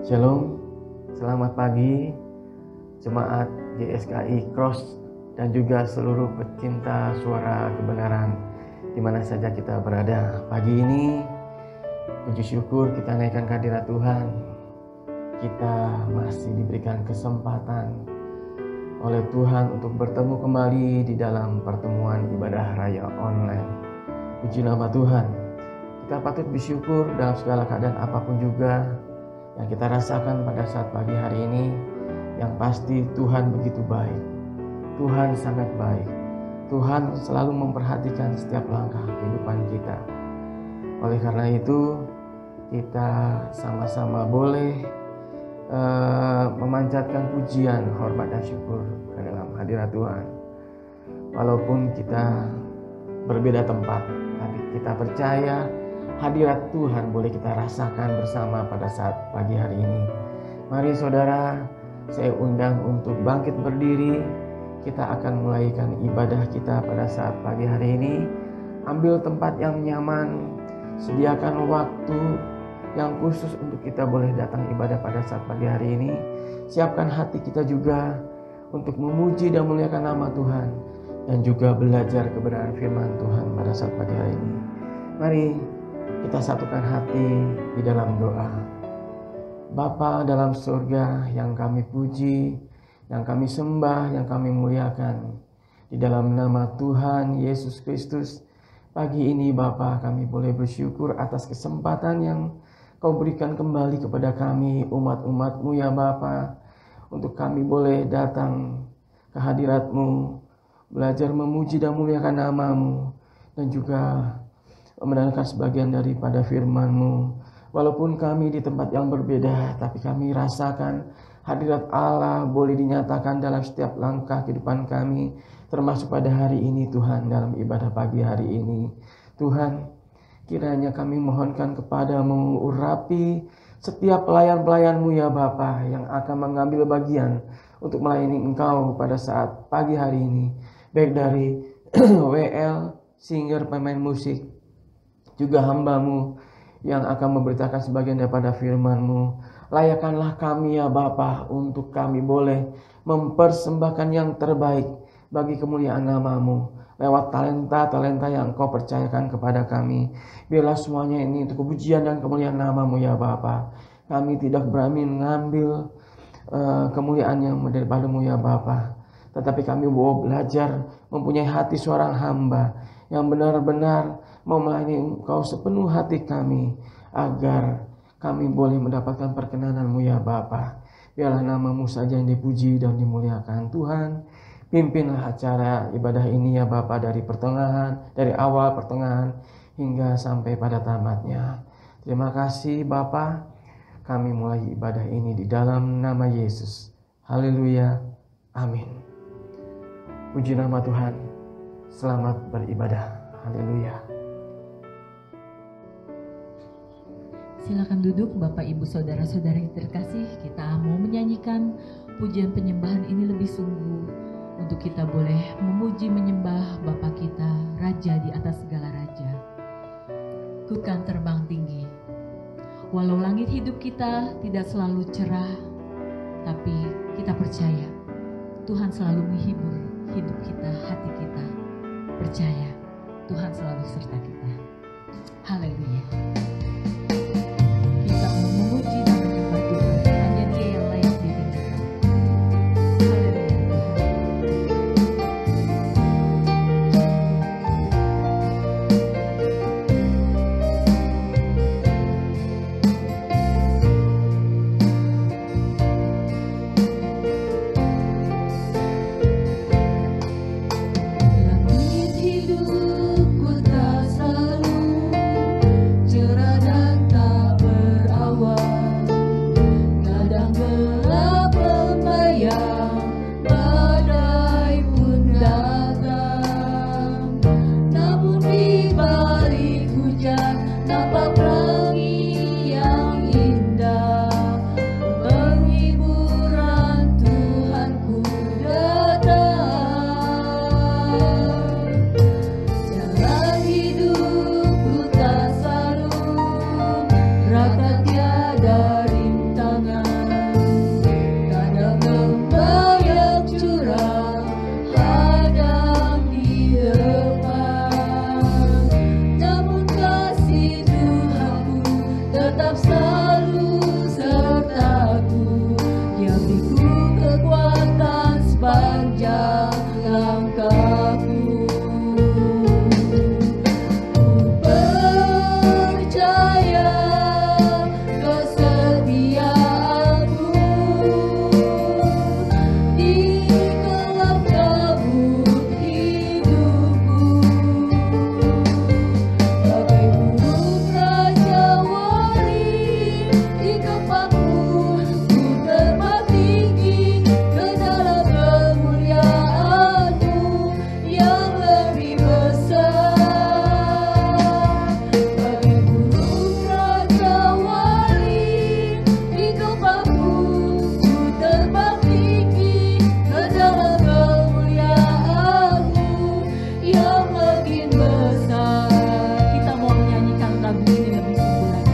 Shalom, selamat pagi Jemaat GSKI Cross dan juga seluruh pecinta suara kebenaran di mana saja kita berada. Pagi ini puji syukur kita naikkan kehadirat Tuhan. Kita masih diberikan kesempatan oleh Tuhan untuk bertemu kembali di dalam pertemuan ibadah raya online. Puji nama Tuhan. Kita patut bersyukur dalam segala keadaan apapun juga yang kita rasakan pada saat pagi hari ini. Yang pasti Tuhan begitu baik. Tuhan sangat baik. Tuhan selalu memperhatikan setiap langkah kehidupan kita. Oleh karena itu kita sama-sama boleh memanjatkan pujian, hormat dan syukur ke dalam hadirat Tuhan. Walaupun kita berbeda tempat, tapi kita percaya hadirat Tuhan boleh kita rasakan bersama pada saat pagi hari ini. Mari saudara, saya undang untuk bangkit berdiri. Kita akan mulaikan ibadah kita pada saat pagi hari ini. Ambil tempat yang nyaman, sediakan waktu yang khusus untuk kita boleh datang ibadah pada saat pagi hari ini. Siapkan hati kita juga untuk memuji dan memuliakan nama Tuhan dan juga belajar kebenaran firman Tuhan pada saat pagi hari ini. Mari kita satukan hati di dalam doa. Bapa dalam surga yang kami puji, yang kami sembah, yang kami muliakan. Di dalam nama Tuhan Yesus Kristus, pagi ini Bapa kami boleh bersyukur atas kesempatan yang Kau berikan kembali kepada kami umat-umat-Mu ya Bapa. Untuk kami boleh datang ke hadirat-Mu, belajar memuji dan muliakan nama-Mu, dan juga mendengarkan sebagian daripada firman-Mu. Walaupun kami di tempat yang berbeda, tapi kami rasakan hadirat Allah boleh dinyatakan dalam setiap langkah kehidupan kami, termasuk pada hari ini Tuhan, dalam ibadah pagi hari ini. Tuhan, kiranya kami mohonkan kepadamu, urapi setiap pelayan-pelayan-Mu ya Bapa yang akan mengambil bagian untuk melayani Engkau pada saat pagi hari ini, baik dari WL, singer, pemain musik, juga hamba-Mu yang akan memberitakan sebagian daripada firman-Mu. Layakkanlah kami ya Bapa untuk kami boleh mempersembahkan yang terbaik bagi kemuliaan nama-Mu lewat talenta-talenta yang Kau percayakan kepada kami. Biarlah semuanya ini untuk kepujian dan kemuliaan nama-Mu ya Bapa. Kami tidak berani mengambil kemuliaan yang daripada-Mu ya Bapa, tetapi kami mau belajar mempunyai hati seorang hamba yang benar-benar mau melayani Engkau sepenuh hati kami, agar kami boleh mendapatkan perkenanan-Mu ya Bapa. Biarlah nama-Mu saja yang dipuji dan dimuliakan. Tuhan, pimpinlah acara ibadah ini ya Bapa, dari awal pertengahan hingga sampai pada tamatnya. Terima kasih Bapa. Kami mulai ibadah ini di dalam nama Yesus. Haleluya. Amin. Puji nama Tuhan. Selamat beribadah. Haleluya. Silakan duduk Bapak Ibu Saudara-saudara yang terkasih. Kita mau menyanyikan pujian penyembahan ini lebih sungguh untuk kita boleh memuji menyembah Bapa kita, Raja di atas segala raja. Ku kan terbang tinggi. Walau langit hidup kita tidak selalu cerah, tapi kita percaya Tuhan selalu menghibur hidup kita, hati kita. Percaya Tuhan selalu serta kita. Haleluya. Kita mau memuji dan menyembah Tuhan. Hanya Dia yang layak ditinggikan. Haleluya Tuhan. Langit hidupku tak selalu cerah. selalu sertaku, yang beriku kekuatan sepanjang langkahku. Ku percaya kesetiaanmu di gelap kabut hidupku. Bagai burung raja wali di kepakku, ku terbang tinggi ke dalam kemuliaan-Mu yang lebih besar. Bagai burung raja wali di kepakku, ku terbang tinggi ke dalam kemuliaan-Mu yang makin besar. Kita mau menyanyikan lagu ini lebih sungguh lagi.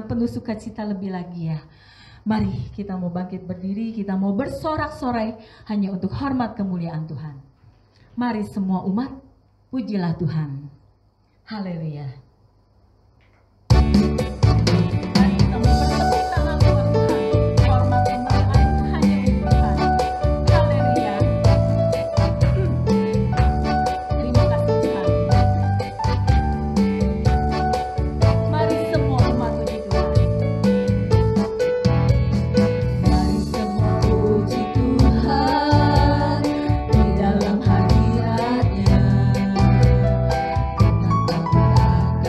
yang penuh sukacita lebih lagi ya. Mari kita mau bangkit berdiri, kita mau bersorak-sorai hanya untuk hormat kemuliaan Tuhan. Mari semua umat, pujilah Tuhan. Haleluya. Mari kita mau bertepuk tangan buat Tuhan. Hormat kemuliaan hanya untuk Tuhan. Haleluya. Terima kasih Tuhan. Mari semua umat puji Tuhan. Mari semua puji Tuhan di dalam hadirat-Nya. Dengan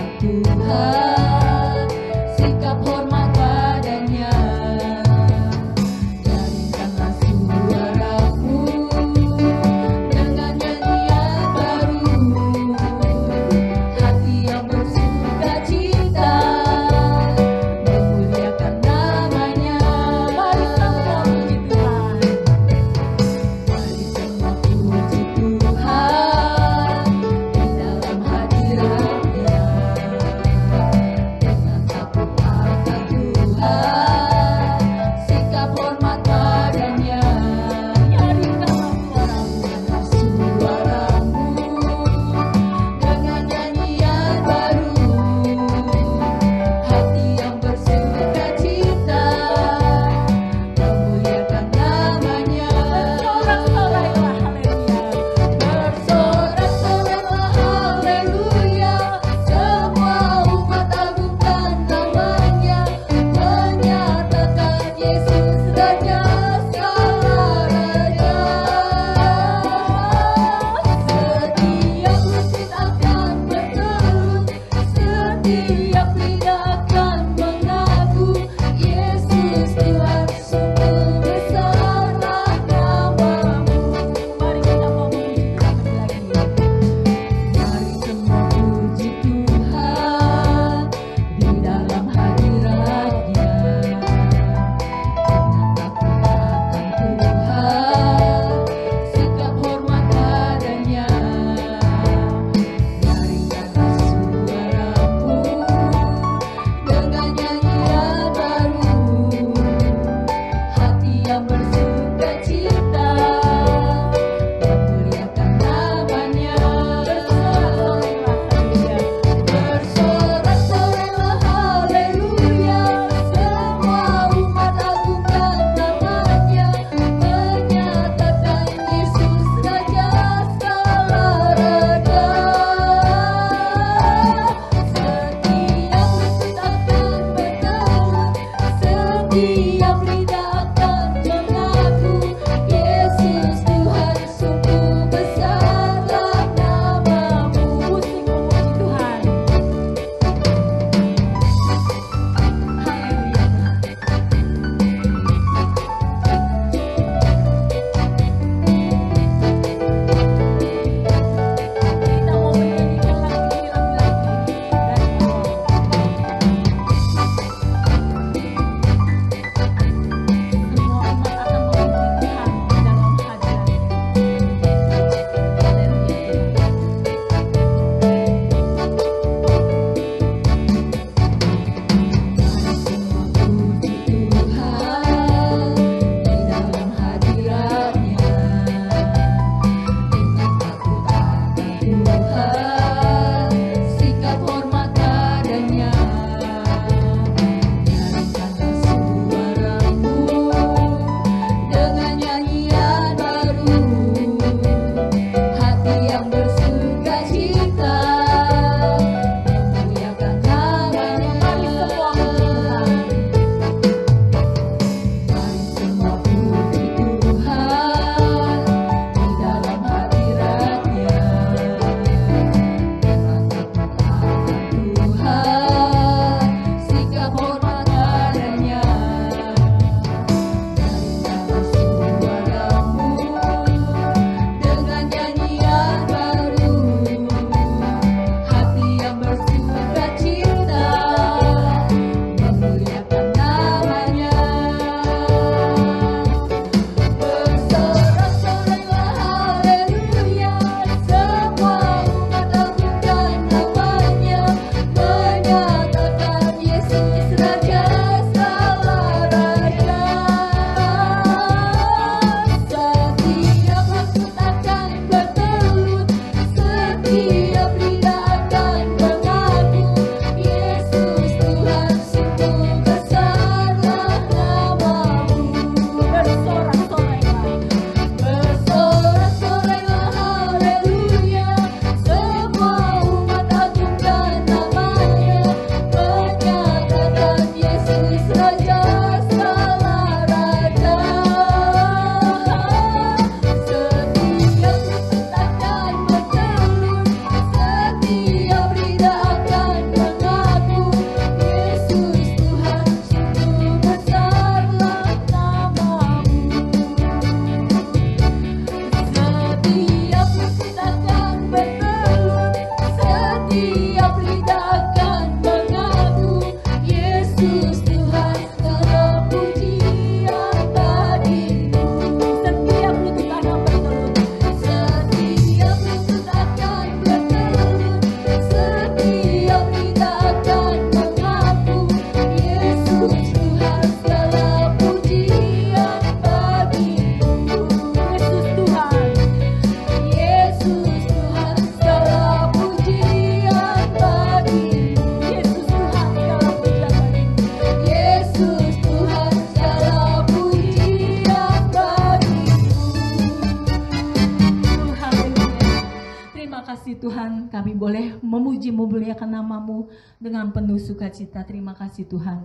Tuhan, kami boleh memuji memuliakan nama-Mu dengan penuh sukacita. Terima kasih Tuhan.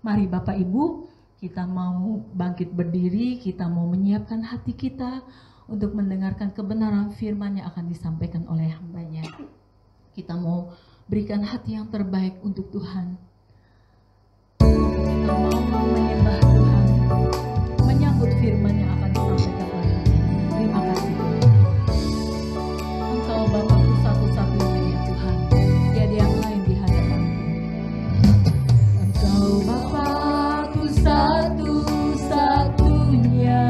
Mari Bapak Ibu, kita mau bangkit berdiri, kita mau menyiapkan hati kita untuk mendengarkan kebenaran firman yang akan disampaikan oleh hamba-Nya. Kita mau berikan hati yang terbaik untuk Tuhan. Kita mau menyembah Tuhan, menyambut firman yang akan disampaikan oleh hamba-Nya. Terima kasih Tuhan. Engkau Bapakku satu-satunya ya Tuhan, tiada yang lain di hadapan-Mu. Engkau Bapakku satu-satunya,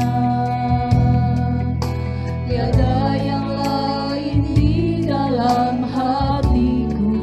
tiada yang lain di dalam hatiku.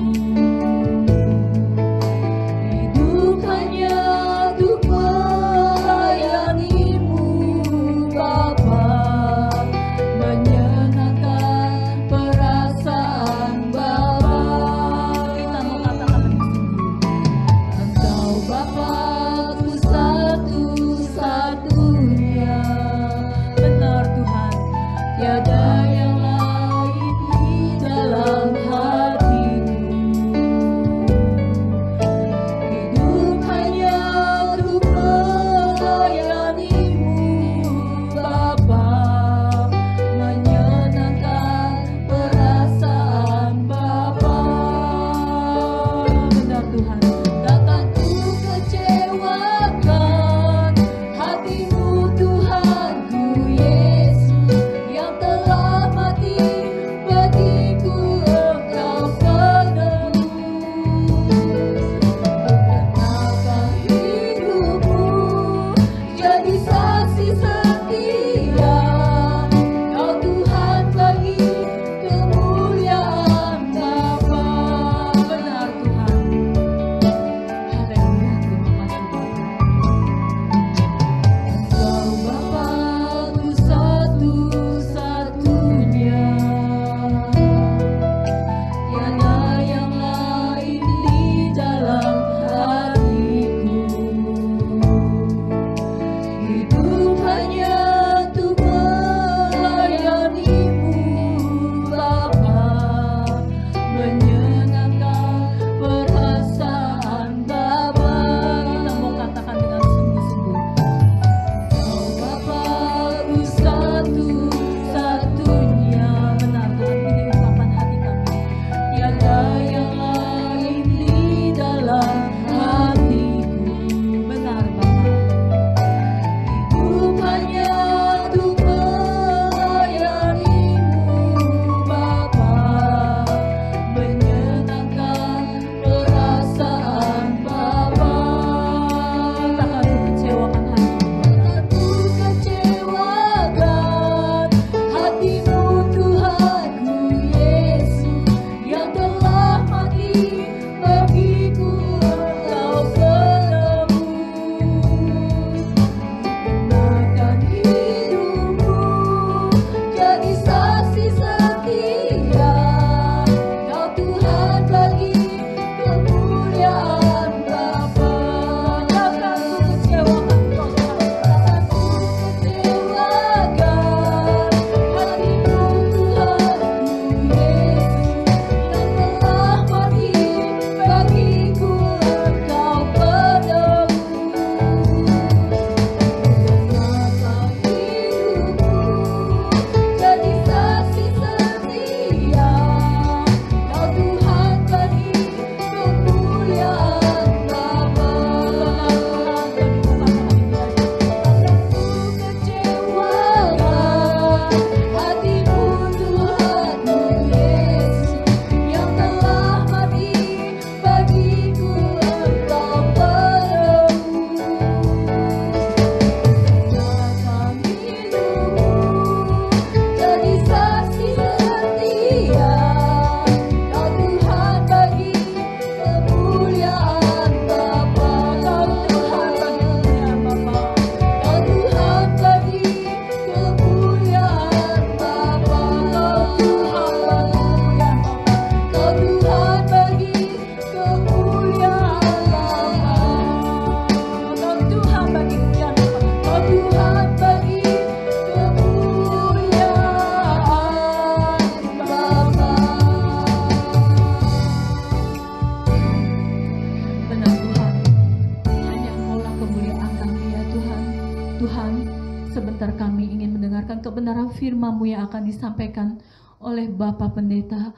sebentar kami ingin mendengarkan kebenaran firman-Mu yang akan disampaikan oleh Bapak Pendeta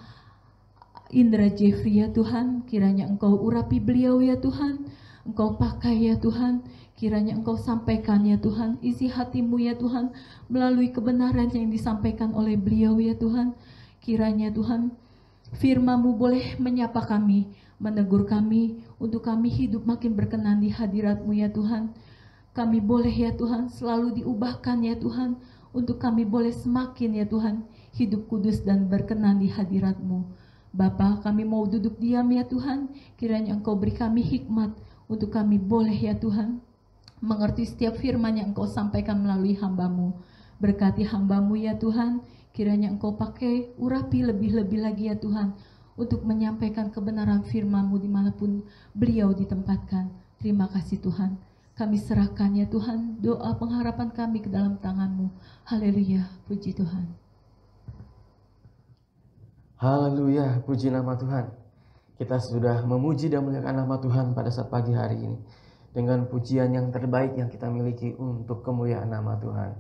Indra Jeffrey ya Tuhan. Kiranya Engkau urapi beliau ya Tuhan, Engkau pakai ya Tuhan, kiranya Engkau sampaikan ya Tuhan isi hati-Mu ya Tuhan melalui kebenaran yang disampaikan oleh beliau ya Tuhan. Kiranya Tuhan firman-Mu boleh menyapa kami, menegur kami, untuk kami hidup makin berkenan di hadirat-Mu ya Tuhan. Kami boleh ya Tuhan selalu diubahkan ya Tuhan, untuk kami boleh semakin ya Tuhan hidup kudus dan berkenan di hadirat-Mu. Bapa, kami mau duduk diam ya Tuhan, kiranya Engkau beri kami hikmat untuk kami boleh ya Tuhan mengerti setiap firman yang Engkau sampaikan melalui hamba-Mu. Berkati hamba-Mu ya Tuhan, kiranya Engkau pakai urapi lebih-lebih lagi ya Tuhan untuk menyampaikan kebenaran firman-Mu dimanapun beliau ditempatkan. Terima kasih Tuhan, kami serahkan ya Tuhan doa pengharapan kami ke dalam tangan-Mu. Haleluya, puji Tuhan. Haleluya, puji nama Tuhan. Kita sudah memuji dan memuliakan nama Tuhan pada saat pagi hari ini dengan pujian yang terbaik yang kita miliki untuk kemuliaan nama Tuhan.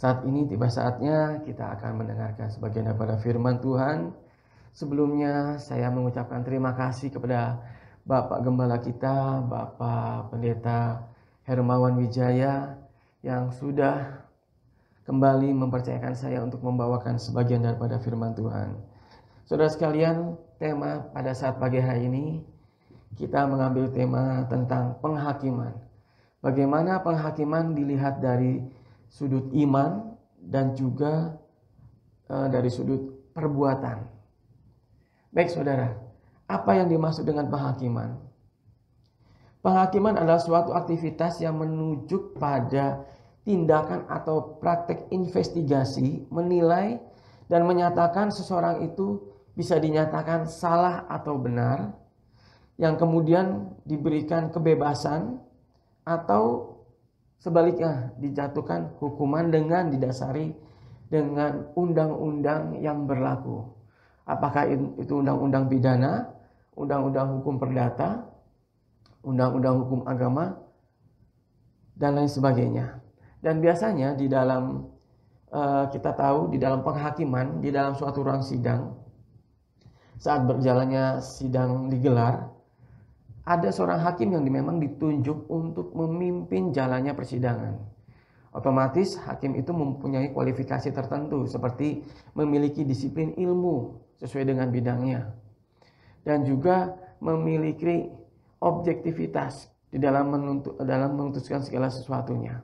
Saat ini tiba saatnya kita akan mendengarkan sebagian daripada firman Tuhan. Sebelumnya saya mengucapkan terima kasih kepada Bapak Gembala kita, Bapak Pendeta Hermawan Wijaya, yang sudah kembali mempercayakan saya untuk membawakan sebagian daripada firman Tuhan. Saudara sekalian, tema pada saat pagi hari ini kita mengambil tema tentang penghakiman. Bagaimana penghakiman dilihat dari sudut iman dan juga dari sudut perbuatan. Baik saudara, apa yang dimaksud dengan penghakiman? Penghakiman adalah suatu aktivitas yang menunjuk pada tindakan atau praktek investigasi, menilai dan menyatakan seseorang itu bisa dinyatakan salah atau benar, yang kemudian diberikan kebebasan atau sebaliknya dijatuhkan hukuman dengan didasari dengan undang-undang yang berlaku. Apakah itu undang-undang pidana, undang-undang hukum perdata, undang-undang hukum agama, dan lain sebagainya. Dan biasanya di dalam kita tahu di dalam penghakiman, di dalam suatu ruang sidang, saat berjalannya sidang digelar, ada seorang hakim yang memang ditunjuk untuk memimpin jalannya persidangan. Otomatis hakim itu mempunyai kualifikasi tertentu seperti memiliki disiplin ilmu sesuai dengan bidangnya, dan juga memiliki objektivitas di dalam memutuskan segala sesuatunya.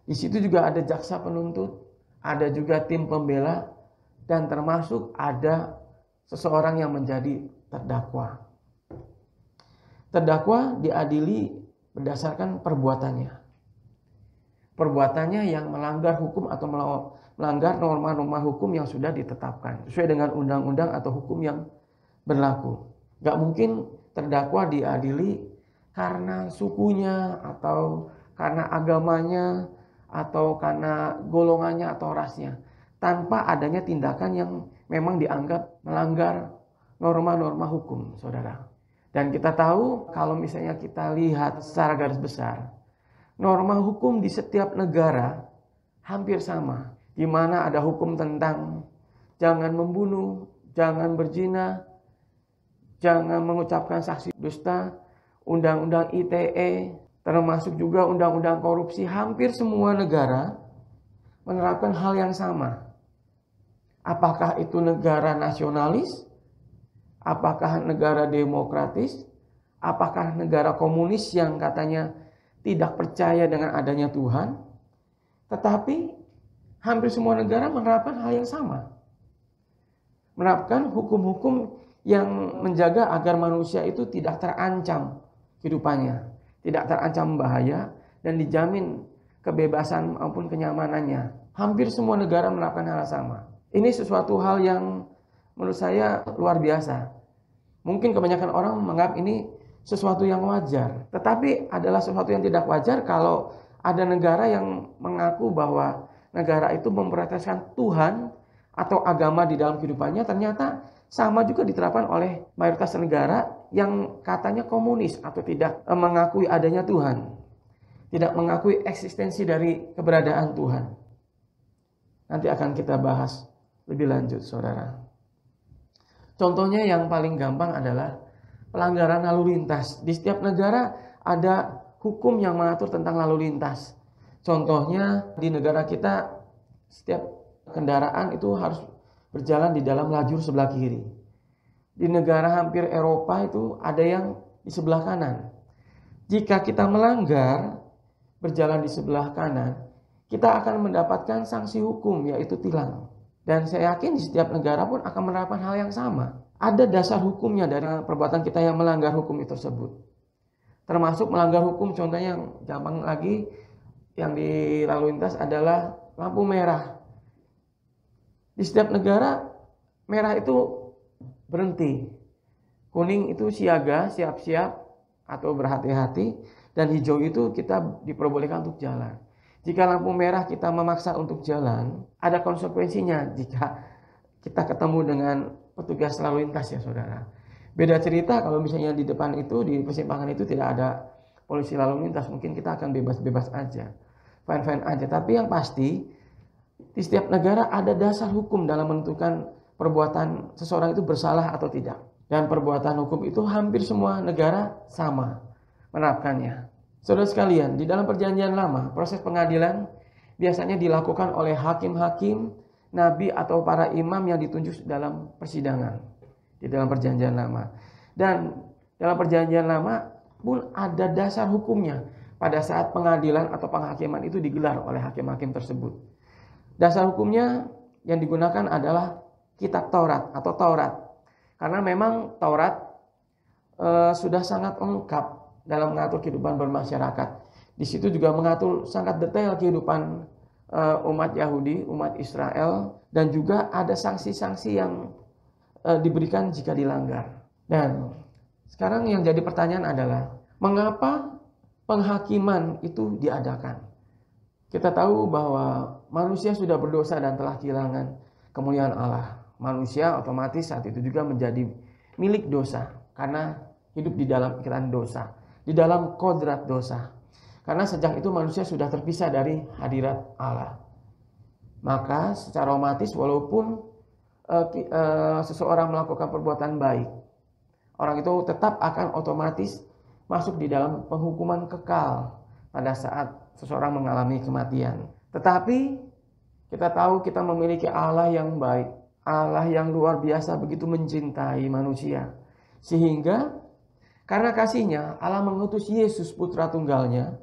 Di situ juga ada jaksa penuntut, ada juga tim pembela, dan termasuk ada seseorang yang menjadi terdakwa. Terdakwa diadili berdasarkan perbuatannya. Perbuatannya yang melanggar hukum atau melanggar norma-norma hukum yang sudah ditetapkan sesuai dengan undang-undang atau hukum yang berlaku. Gak mungkin terdakwa diadili karena sukunya atau karena agamanya atau karena golongannya atau rasnya, tanpa adanya tindakan yang memang dianggap melanggar norma-norma hukum, saudara. Dan kita tahu kalau misalnya kita lihat secara garis besar, norma hukum di setiap negara hampir sama. Di mana ada hukum tentang jangan membunuh, jangan berzina, jangan mengucapkan saksi dusta, undang-undang ITE, termasuk juga undang-undang korupsi. Hampir semua negara menerapkan hal yang sama. Apakah itu negara nasionalis? Apakah negara demokratis? Apakah negara komunis yang katanya tidak percaya dengan adanya Tuhan? Tetapi hampir semua negara menerapkan hal yang sama. Menerapkan hukum-hukum yang menjaga agar manusia itu tidak terancam kehidupannya, tidak terancam bahaya, dan dijamin kebebasan maupun kenyamanannya. Hampir semua negara menerapkan hal yang sama. Ini sesuatu hal yang menurut saya luar biasa. Mungkin kebanyakan orang menganggap ini sesuatu yang wajar. Tetapi adalah sesuatu yang tidak wajar kalau ada negara yang mengaku bahwa negara itu memprioritaskan Tuhan atau agama di dalam kehidupannya, ternyata sama juga diterapkan oleh mayoritas negara yang katanya komunis atau tidak mengakui adanya Tuhan. tidak mengakui eksistensi dari keberadaan Tuhan. Nanti akan kita bahas lebih lanjut, saudara. Contohnya yang paling gampang adalah pelanggaran lalu lintas. Di setiap negara ada hukum yang mengatur tentang lalu lintas. Contohnya di negara kita setiap kendaraan itu harus berjalan di dalam lajur sebelah kiri. Di negara hampir Eropa itu ada yang di sebelah kanan. Jika kita melanggar berjalan di sebelah kanan, kita akan mendapatkan sanksi hukum, yaitu tilang. Dan saya yakin di setiap negara pun akan menerapkan hal yang sama. Ada dasar hukumnya dari perbuatan kita yang melanggar hukum itu tersebut. Termasuk melanggar hukum, contohnya yang gampang lagi yang di lalu lintas adalah lampu merah. Di setiap negara merah itu berhenti, kuning itu siaga, siap-siap atau berhati-hati, dan hijau itu kita diperbolehkan untuk jalan. Jika lampu merah kita memaksa untuk jalan, ada konsekuensinya jika kita ketemu dengan petugas lalu lintas, ya saudara. Beda cerita kalau misalnya di depan itu, di persimpangan itu tidak ada polisi lalu lintas, mungkin kita akan bebas-bebas aja, fine-fine aja. Tapi yang pasti di setiap negara ada dasar hukum dalam menentukan perbuatan seseorang itu bersalah atau tidak. Dan perbuatan hukum itu hampir semua negara sama menerapkannya. Saudara sekalian, di dalam perjanjian lama, proses pengadilan biasanya dilakukan oleh hakim-hakim, nabi atau para imam yang ditunjuk dalam persidangan. Di dalam perjanjian lama. Dan dalam perjanjian lama pun ada dasar hukumnya pada saat pengadilan atau penghakiman itu digelar oleh hakim-hakim tersebut. Dasar hukumnya yang digunakan adalah kitab Taurat atau Taurat. Karena memang Taurat sudah sangat lengkap dalam mengatur kehidupan bermasyarakat. Di situ juga mengatur sangat detail kehidupan umat Yahudi, umat Israel, dan juga ada sanksi-sanksi yang diberikan jika dilanggar. Dan sekarang yang jadi pertanyaan adalah, mengapa penghakiman itu diadakan? Kita tahu bahwa manusia sudah berdosa dan telah kehilangan kemuliaan Allah. Manusia otomatis saat itu juga menjadi milik dosa karena hidup di dalam ikatan dosa, di dalam kodrat dosa. Karena sejak itu manusia sudah terpisah dari hadirat Allah. Maka secara otomatis walaupun seseorang melakukan perbuatan baik, orang itu tetap akan otomatis masuk di dalam penghukuman kekal pada saat seseorang mengalami kematian. Tetapi kita tahu kita memiliki Allah yang baik, Allah yang luar biasa begitu mencintai manusia, sehingga karena kasihnya Allah mengutus Yesus putra tunggalnya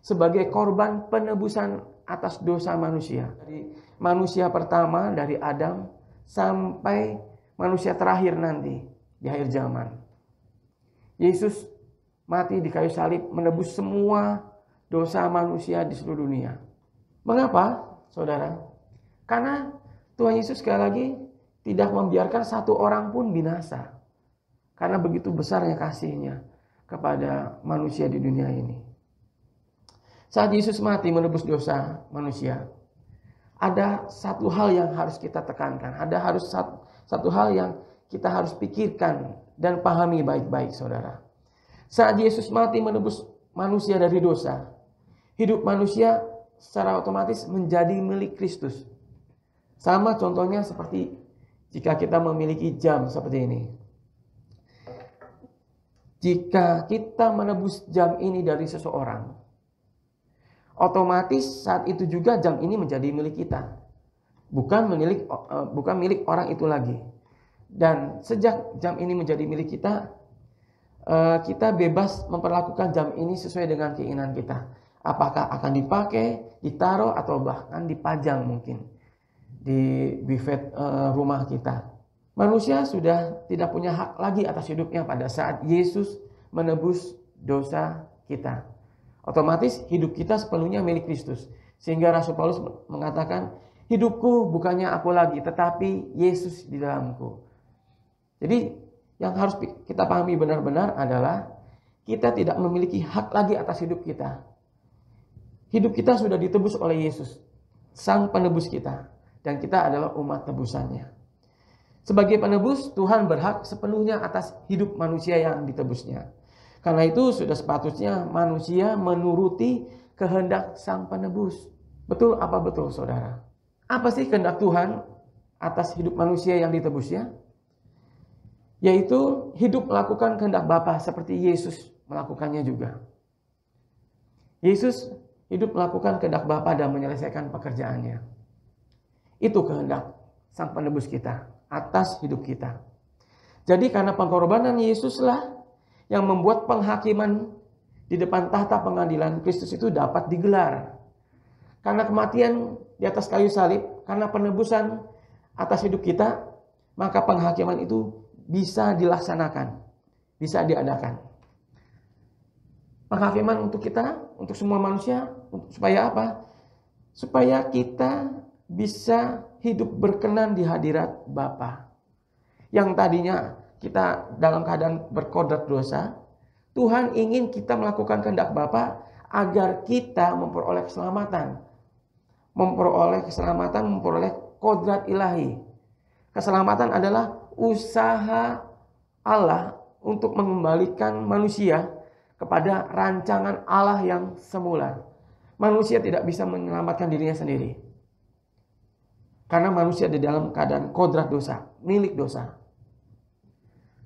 sebagai korban penebusan atas dosa manusia. Dari manusia pertama, dari Adam, sampai manusia terakhir nanti di akhir zaman. Yesus mati di kayu salib menebus semua dosa manusia di seluruh dunia. Mengapa, saudara? Karena Tuhan Yesus sekali lagi tidak membiarkan satu orang pun binasa. Karena begitu besarnya kasihnya kepada manusia di dunia ini. Saat Yesus mati menebus dosa manusia, ada satu hal yang harus kita tekankan. Ada satu hal yang kita harus pikirkan dan pahami baik-baik, saudara. Saat Yesus mati menebus manusia dari dosa, hidup manusia secara otomatis menjadi milik Kristus. Sama contohnya seperti jika kita memiliki jam seperti ini. Jika kita menebus jam ini dari seseorang, otomatis saat itu juga jam ini menjadi milik kita. Bukan milik orang itu lagi. Dan sejak jam ini menjadi milik kita, kita bebas memperlakukan jam ini sesuai dengan keinginan kita. Apakah akan dipakai, ditaruh, atau bahkan dipajang mungkin di buffet rumah kita. Manusia sudah tidak punya hak lagi atas hidupnya pada saat Yesus menebus dosa kita. Otomatis hidup kita sepenuhnya milik Kristus. Sehingga Rasul Paulus mengatakan, hidupku bukannya aku lagi, tetapi Yesus di dalamku. Jadi yang harus kita pahami benar-benar adalah kita tidak memiliki hak lagi atas hidup kita. Hidup kita sudah ditebus oleh Yesus, Sang Penebus kita. Dan kita adalah umat tebusannya. Sebagai penebus, Tuhan berhak sepenuhnya atas hidup manusia yang ditebusnya. Karena itu sudah sepatutnya manusia menuruti kehendak Sang Penebus. Betul apa betul, saudara? Apa sih kehendak Tuhan atas hidup manusia yang ditebusnya? Yaitu hidup melakukan kehendak Bapa seperti Yesus melakukannya juga. Yesus hidup melakukan kehendak Bapa dan menyelesaikan pekerjaannya. Itu kehendak Sang Penebus kita atas hidup kita. Jadi karena pengorbanan Yesuslah yang membuat penghakiman di depan tahta pengadilan Kristus itu dapat digelar. Karena kematian di atas kayu salib, karena penebusan atas hidup kita, maka penghakiman itu bisa dilaksanakan, bisa diadakan. Penghakiman untuk kita, untuk semua manusia, supaya apa? Supaya kita bisa hidup berkenan di hadirat Bapa. Yang tadinya kita dalam keadaan berkodrat dosa, Tuhan ingin kita melakukan kehendak Bapa agar kita memperoleh keselamatan. Memperoleh kodrat ilahi. Keselamatan adalah usaha Allah untuk mengembalikan manusia kepada rancangan Allah yang semula. Manusia tidak bisa menyelamatkan dirinya sendiri. Karena manusia di dalam keadaan kodrat dosa, milik dosa.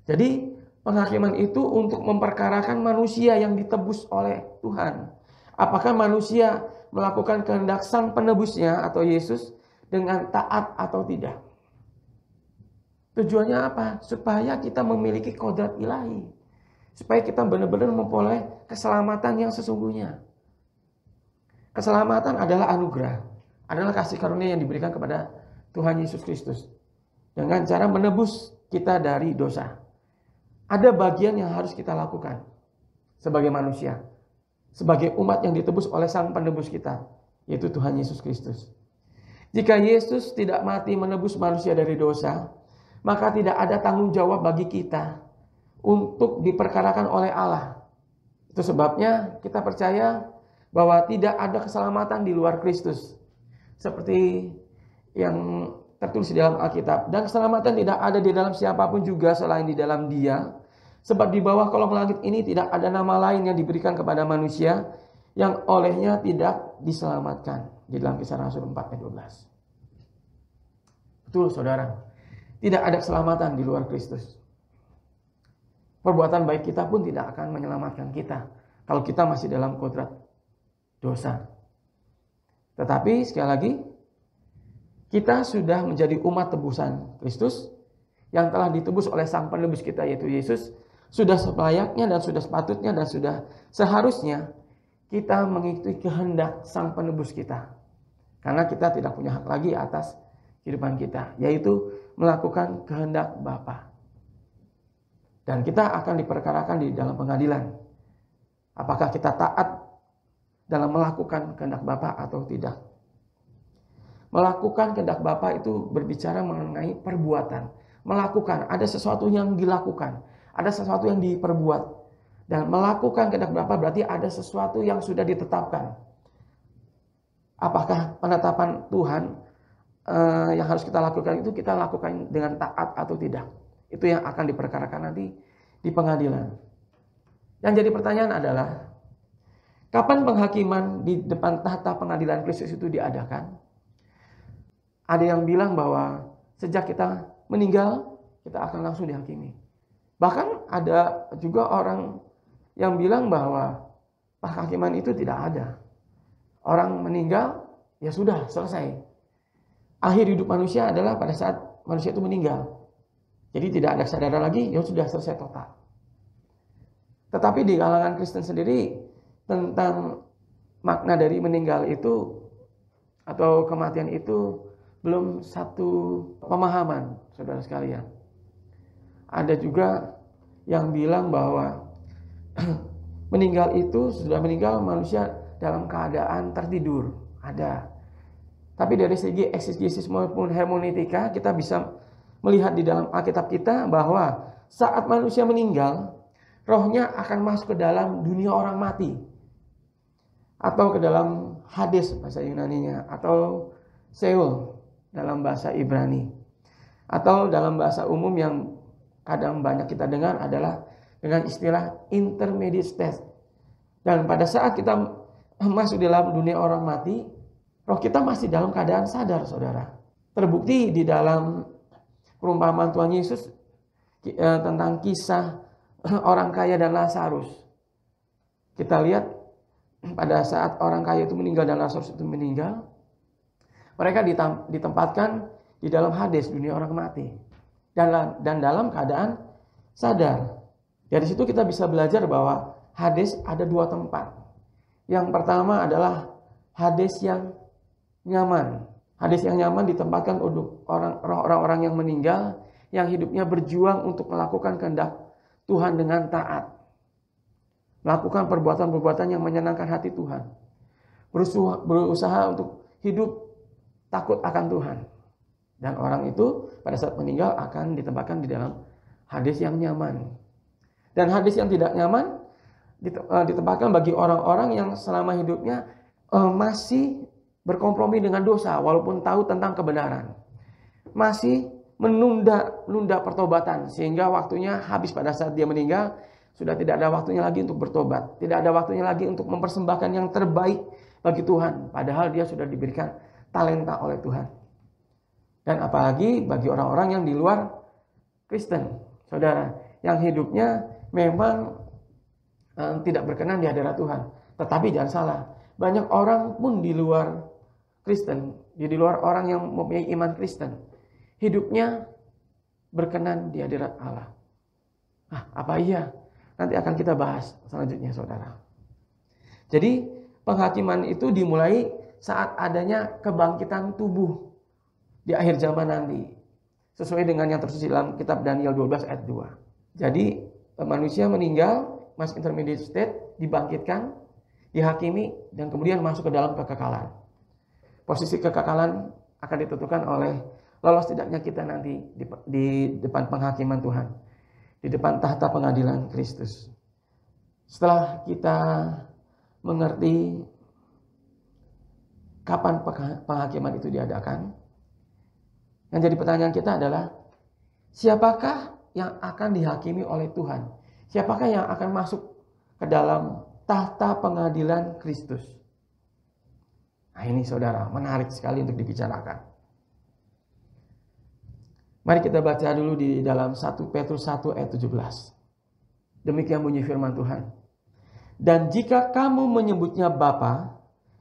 Jadi penghakiman itu untuk memperkarakan manusia yang ditebus oleh Tuhan. Apakah manusia melakukan kehendak Sang Penebusnya atau Yesus dengan taat atau tidak? Tujuannya apa? Supaya kita memiliki kodrat ilahi. Supaya kita benar-benar memperoleh keselamatan yang sesungguhnya. Keselamatan adalah anugerah. Adalah kasih karunia yang diberikan kepada Tuhan Yesus Kristus. Dengan cara menebus kita dari dosa. Ada bagian yang harus kita lakukan sebagai manusia. Sebagai umat yang ditebus oleh Sang Penebus kita, yaitu Tuhan Yesus Kristus. Jika Yesus tidak mati menebus manusia dari dosa, maka tidak ada tanggung jawab bagi kita untuk diperkarakan oleh Allah. Itu sebabnya kita percaya bahwa tidak ada keselamatan di luar Kristus. Seperti yang tertulis di dalam Alkitab. Dan keselamatan tidak ada di dalam siapapun juga selain di dalam Dia. Sebab di bawah kolong langit ini tidak ada nama lain yang diberikan kepada manusia yang olehnya tidak diselamatkan. Di dalam Kisah Rasul 4 ayat 12. Betul, saudara. Tidak ada keselamatan di luar Kristus. Perbuatan baik kita pun tidak akan menyelamatkan kita kalau kita masih dalam kodrat dosa. Tetapi sekali lagi, kita sudah menjadi umat tebusan Kristus yang telah ditebus oleh Sang Penebus kita, yaitu Yesus. Sudah selayaknya dan sudah sepatutnya dan sudah seharusnya kita mengikuti kehendak Sang Penebus kita. Karena kita tidak punya hak lagi atas kehidupan kita, yaitu melakukan kehendak Bapa. Dan kita akan diperkarakan di dalam pengadilan. Apakah kita taat dalam melakukan kehendak Bapa atau tidak? Melakukan kehendak Bapa itu berbicara mengenai perbuatan. Melakukan, ada sesuatu yang dilakukan, ada sesuatu yang diperbuat. Dan melakukan kehendak Bapa berarti ada sesuatu yang sudah ditetapkan. Apakah penetapan Tuhan yang harus kita lakukan itu kita lakukan dengan taat atau tidak? Itu yang akan diperkarakan nanti di pengadilan. Yang jadi pertanyaan adalah, kapan penghakiman di depan tahta pengadilan Kristus itu diadakan? Ada yang bilang bahwa sejak kita meninggal, kita akan langsung dihakimi. Bahkan ada juga orang yang bilang bahwa penghakiman itu tidak ada. Orang meninggal, ya sudah, selesai. Akhir hidup manusia adalah pada saat manusia itu meninggal. Jadi tidak ada kesadaran lagi, ya sudah selesai total. Tetapi di kalangan Kristen sendiri, tentang makna dari meninggal itu atau kematian itu belum satu pemahaman, saudara sekalian. Ada juga yang bilang bahwa meninggal itu sudah meninggal manusia dalam keadaan tertidur. Ada. Tapi dari segi eksegesis maupun hermeneutika kita bisa melihat di dalam Alkitab kita bahwa saat manusia meninggal, rohnya akan masuk ke dalam dunia orang mati. Atau ke dalam Hades bahasa Yunaninya, atau Sheol dalam bahasa Ibrani. Atau dalam bahasa umum yang kadang banyak kita dengar adalah dengan istilah intermediate state. Dan pada saat kita masuk dalam dunia orang mati, roh kita masih dalam keadaan sadar, saudara. Terbukti di dalam perumpamaan Tuhan Yesus tentang kisah orang kaya dan Lazarus. Kita lihat pada saat orang kaya itu meninggal dan Lazarus itu meninggal, mereka ditempatkan di dalam Hades, dunia orang mati, dan dalam keadaan sadar. Dari situ kita bisa belajar bahwa Hades ada dua tempat. Yang pertama adalah Hades yang nyaman. Hades yang nyaman ditempatkan untuk orang-orang yang meninggal, yang hidupnya berjuang untuk melakukan kehendak Tuhan dengan taat. Melakukan perbuatan-perbuatan yang menyenangkan hati Tuhan. Berusaha untuk hidup takut akan Tuhan. Dan orang itu pada saat meninggal akan ditempatkan di dalam Hades yang nyaman. Dan Hades yang tidak nyaman ditempatkan bagi orang-orang yang selama hidupnya masih berkompromi dengan dosa walaupun tahu tentang kebenaran. Masih menunda pertobatan sehingga waktunya habis pada saat dia meninggal. Sudah tidak ada waktunya lagi untuk bertobat. Tidak ada waktunya lagi untuk mempersembahkan yang terbaik bagi Tuhan. Padahal dia sudah diberikan talenta oleh Tuhan. Dan apalagi bagi orang-orang yang di luar Kristen, saudara, yang hidupnya memang tidak berkenan di hadirat Tuhan. Tetapi jangan salah, banyak orang pun di luar Kristen, di luar orang yang mempunyai iman Kristen, hidupnya berkenan di hadirat Allah. Apa iya? Nanti akan kita bahas selanjutnya, saudara. Jadi penghakiman itu dimulai saat adanya kebangkitan tubuh di akhir zaman nanti. Sesuai dengan yang tertulis dalam kitab Daniel 12 ayat 2. Jadi manusia meninggal, masuk intermediate state, dibangkitkan, dihakimi, dan kemudian masuk ke dalam kekekalan. Posisi kekekalan akan ditentukan oleh lolos tidaknya kita nanti di depan penghakiman Tuhan. Di depan tahta pengadilan Kristus. Setelah kita mengerti kapan penghakiman itu diadakan, yang jadi pertanyaan kita adalah, siapakah yang akan dihakimi oleh Tuhan? Siapakah yang akan masuk ke dalam tahta pengadilan Kristus? Nah ini saudara, menarik sekali untuk dibicarakan. Mari kita baca dulu di dalam 1 Petrus 1 ayat 17. Demikian bunyi firman Tuhan. Dan jika kamu menyebutnya Bapa,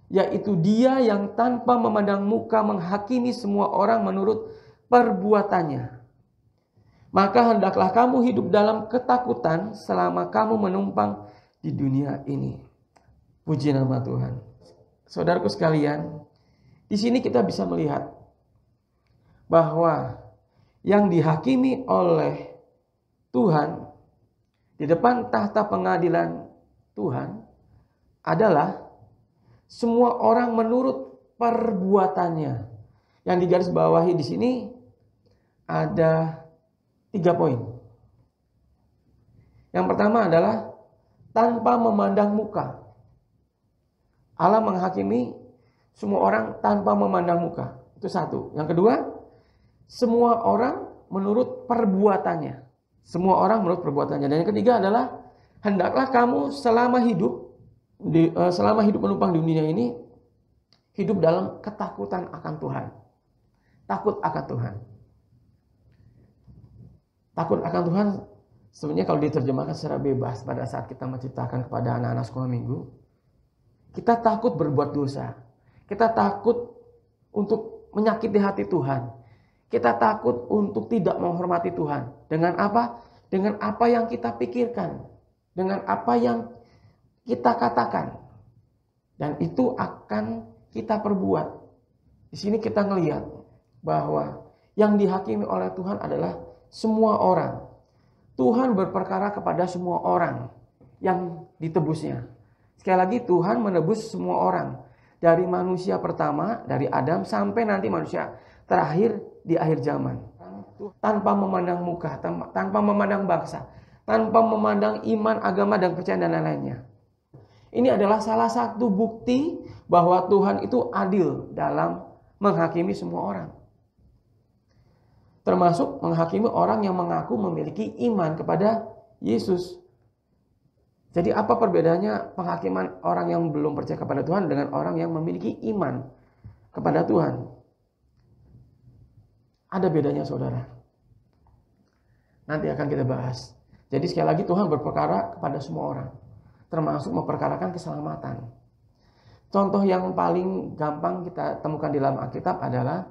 yaitu Dia yang tanpa memandang muka menghakimi semua orang menurut perbuatannya, maka hendaklah kamu hidup dalam ketakutan selama kamu menumpang di dunia ini. Puji nama Tuhan. Saudaraku sekalian, di sini kita bisa melihat bahwa yang dihakimi oleh Tuhan di depan tahta pengadilan Tuhan adalah semua orang menurut perbuatannya. Yang digarisbawahi di sini ada 3 poin. Yang pertama adalah tanpa memandang muka. Allah menghakimi semua orang tanpa memandang muka. Itu satu. Yang kedua, semua orang menurut perbuatannya. Semua orang menurut perbuatannya. Dan yang ketiga adalah hendaklah kamu selama hidup menumpang di dunia ini hidup dalam ketakutan akan Tuhan. Takut akan Tuhan. Takut akan Tuhan sebenarnya kalau diterjemahkan secara bebas pada saat kita menciptakan kepada anak-anak sekolah minggu, kita takut berbuat dosa. Kita takut untuk menyakiti hati Tuhan. Kita takut untuk tidak menghormati Tuhan. Dengan apa? Dengan apa yang kita pikirkan. Dengan apa yang kita katakan. Dan itu akan kita perbuat. Di sini kita ngelihat bahwa yang dihakimi oleh Tuhan adalah semua orang. Tuhan berperkara kepada semua orang yang ditebusnya. Sekali lagi, Tuhan menebus semua orang. Dari manusia pertama, dari Adam, sampai nanti manusia terakhir di akhir zaman. Tanpa memandang muka, tanpa memandang bangsa, tanpa memandang iman, agama, dan kepercayaan dan lain-lainnya. Ini adalah salah satu bukti bahwa Tuhan itu adil dalam menghakimi semua orang. Termasuk menghakimi orang yang mengaku memiliki iman kepada Yesus. Jadi apa perbedaannya penghakiman orang yang belum percaya kepada Tuhan dengan orang yang memiliki iman kepada Tuhan? Ada bedanya saudara. Nanti akan kita bahas. Jadi sekali lagi Tuhan berperkara kepada semua orang, termasuk memperkarakan keselamatan. Contoh yang paling gampang kita temukan di dalam Alkitab adalah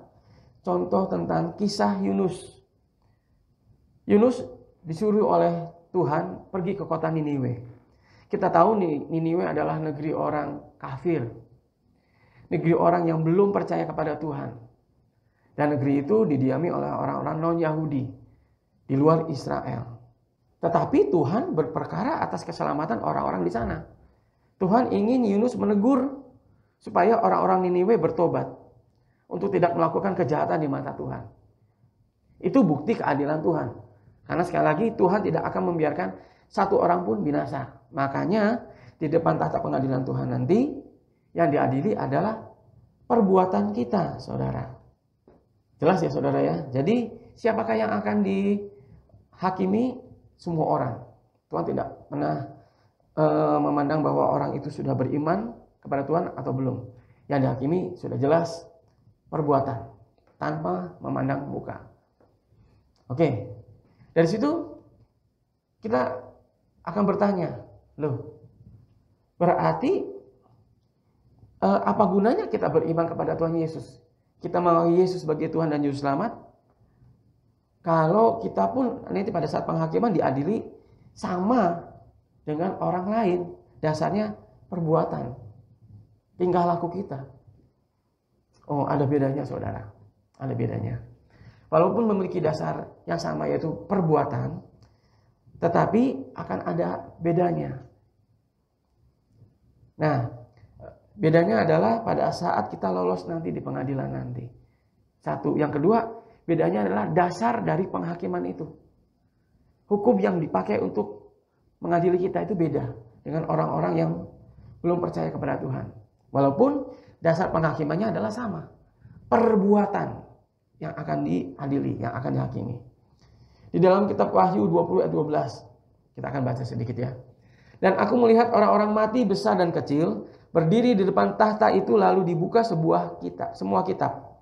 contoh tentang kisah Yunus. Yunus disuruh oleh Tuhan pergi ke kota Niniwe. Kita tahu Niniwe adalah negeri orang kafir. Negeri orang yang belum percaya kepada Tuhan. Dan negeri itu didiami oleh orang-orang non-Yahudi di luar Israel. Tetapi Tuhan berperkara atas keselamatan orang-orang di sana. Tuhan ingin Yunus menegur supaya orang-orang Niniwe bertobat untuk tidak melakukan kejahatan di mata Tuhan. Itu bukti keadilan Tuhan. Karena sekali lagi Tuhan tidak akan membiarkan satu orang pun binasa. Makanya di depan tahta pengadilan Tuhan nanti yang diadili adalah perbuatan kita, saudara. Jelas ya saudara ya. Jadi siapakah yang akan dihakimi? Semua orang. Tuhan tidak pernah memandang bahwa orang itu sudah beriman kepada Tuhan atau belum. Yang dihakimi sudah jelas perbuatan tanpa memandang muka. Oke. Dari situ kita akan bertanya, loh, berarti apa gunanya kita beriman kepada Tuhan Yesus? Kita mengakui Yesus sebagai Tuhan dan Juru Selamat. Kalau kita pun nanti pada saat penghakiman diadili sama dengan orang lain. Dasarnya perbuatan, tingkah laku kita. Oh, ada bedanya saudara. Ada bedanya. Walaupun memiliki dasar yang sama yaitu perbuatan, tetapi akan ada bedanya. Nah, bedanya adalah pada saat kita lolos nanti di pengadilan nanti. Satu. Yang kedua, bedanya adalah dasar dari penghakiman itu. Hukum yang dipakai untuk mengadili kita itu beda dengan orang-orang yang belum percaya kepada Tuhan. Walaupun dasar penghakimannya adalah sama. Perbuatan yang akan diadili, yang akan dihakimi. Di dalam kitab Wahyu 20 ayat 12. Kita akan baca sedikit ya. Dan aku melihat orang-orang mati besar dan kecil berdiri di depan tahta itu, lalu dibuka semua kitab.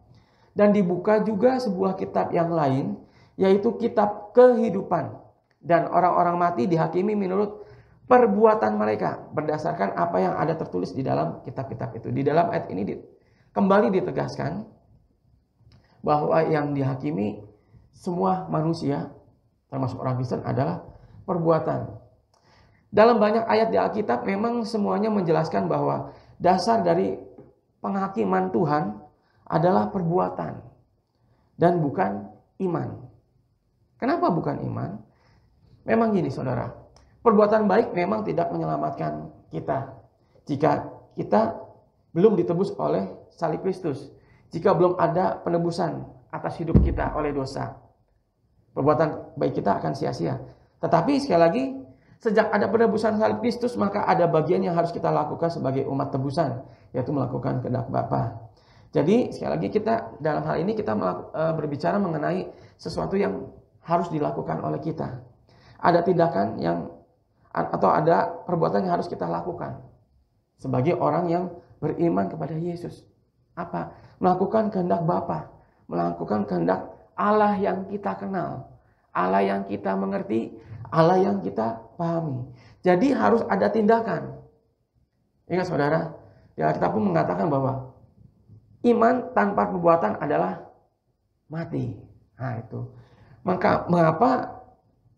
Dan dibuka juga sebuah kitab yang lain, yaitu kitab kehidupan. Dan orang-orang mati dihakimi menurut perbuatan mereka, berdasarkan apa yang ada tertulis di dalam kitab-kitab itu. Di dalam ayat ini kembali ditegaskan bahwa yang dihakimi semua manusia, termasuk orang Kristen, adalah perbuatan. Dalam banyak ayat di Alkitab memang semuanya menjelaskan bahwa dasar dari penghakiman Tuhan adalah perbuatan dan bukan iman. Kenapa bukan iman? Memang gini saudara, perbuatan baik memang tidak menyelamatkan kita jika kita belum ditebus oleh salib Kristus, jika belum ada penebusan atas hidup kita oleh dosa. Perbuatan baik kita akan sia-sia. Tetapi sekali lagi, sejak ada penebusan salib Kristus, maka ada bagian yang harus kita lakukan sebagai umat tebusan, yaitu melakukan kehendak Bapa. Jadi sekali lagi kita dalam hal ini kita berbicara mengenai sesuatu yang harus dilakukan oleh kita. Ada tindakan atau ada perbuatan yang harus kita lakukan sebagai orang yang beriman kepada Yesus. Apa? Melakukan kehendak Bapa, melakukan kehendak Allah yang kita kenal, Allah yang kita mengerti, Allah yang kita pahami. Jadi harus ada tindakan. Ingat saudara, kita pun mengatakan bahwa iman tanpa perbuatan adalah mati. Nah itu. Maka mengapa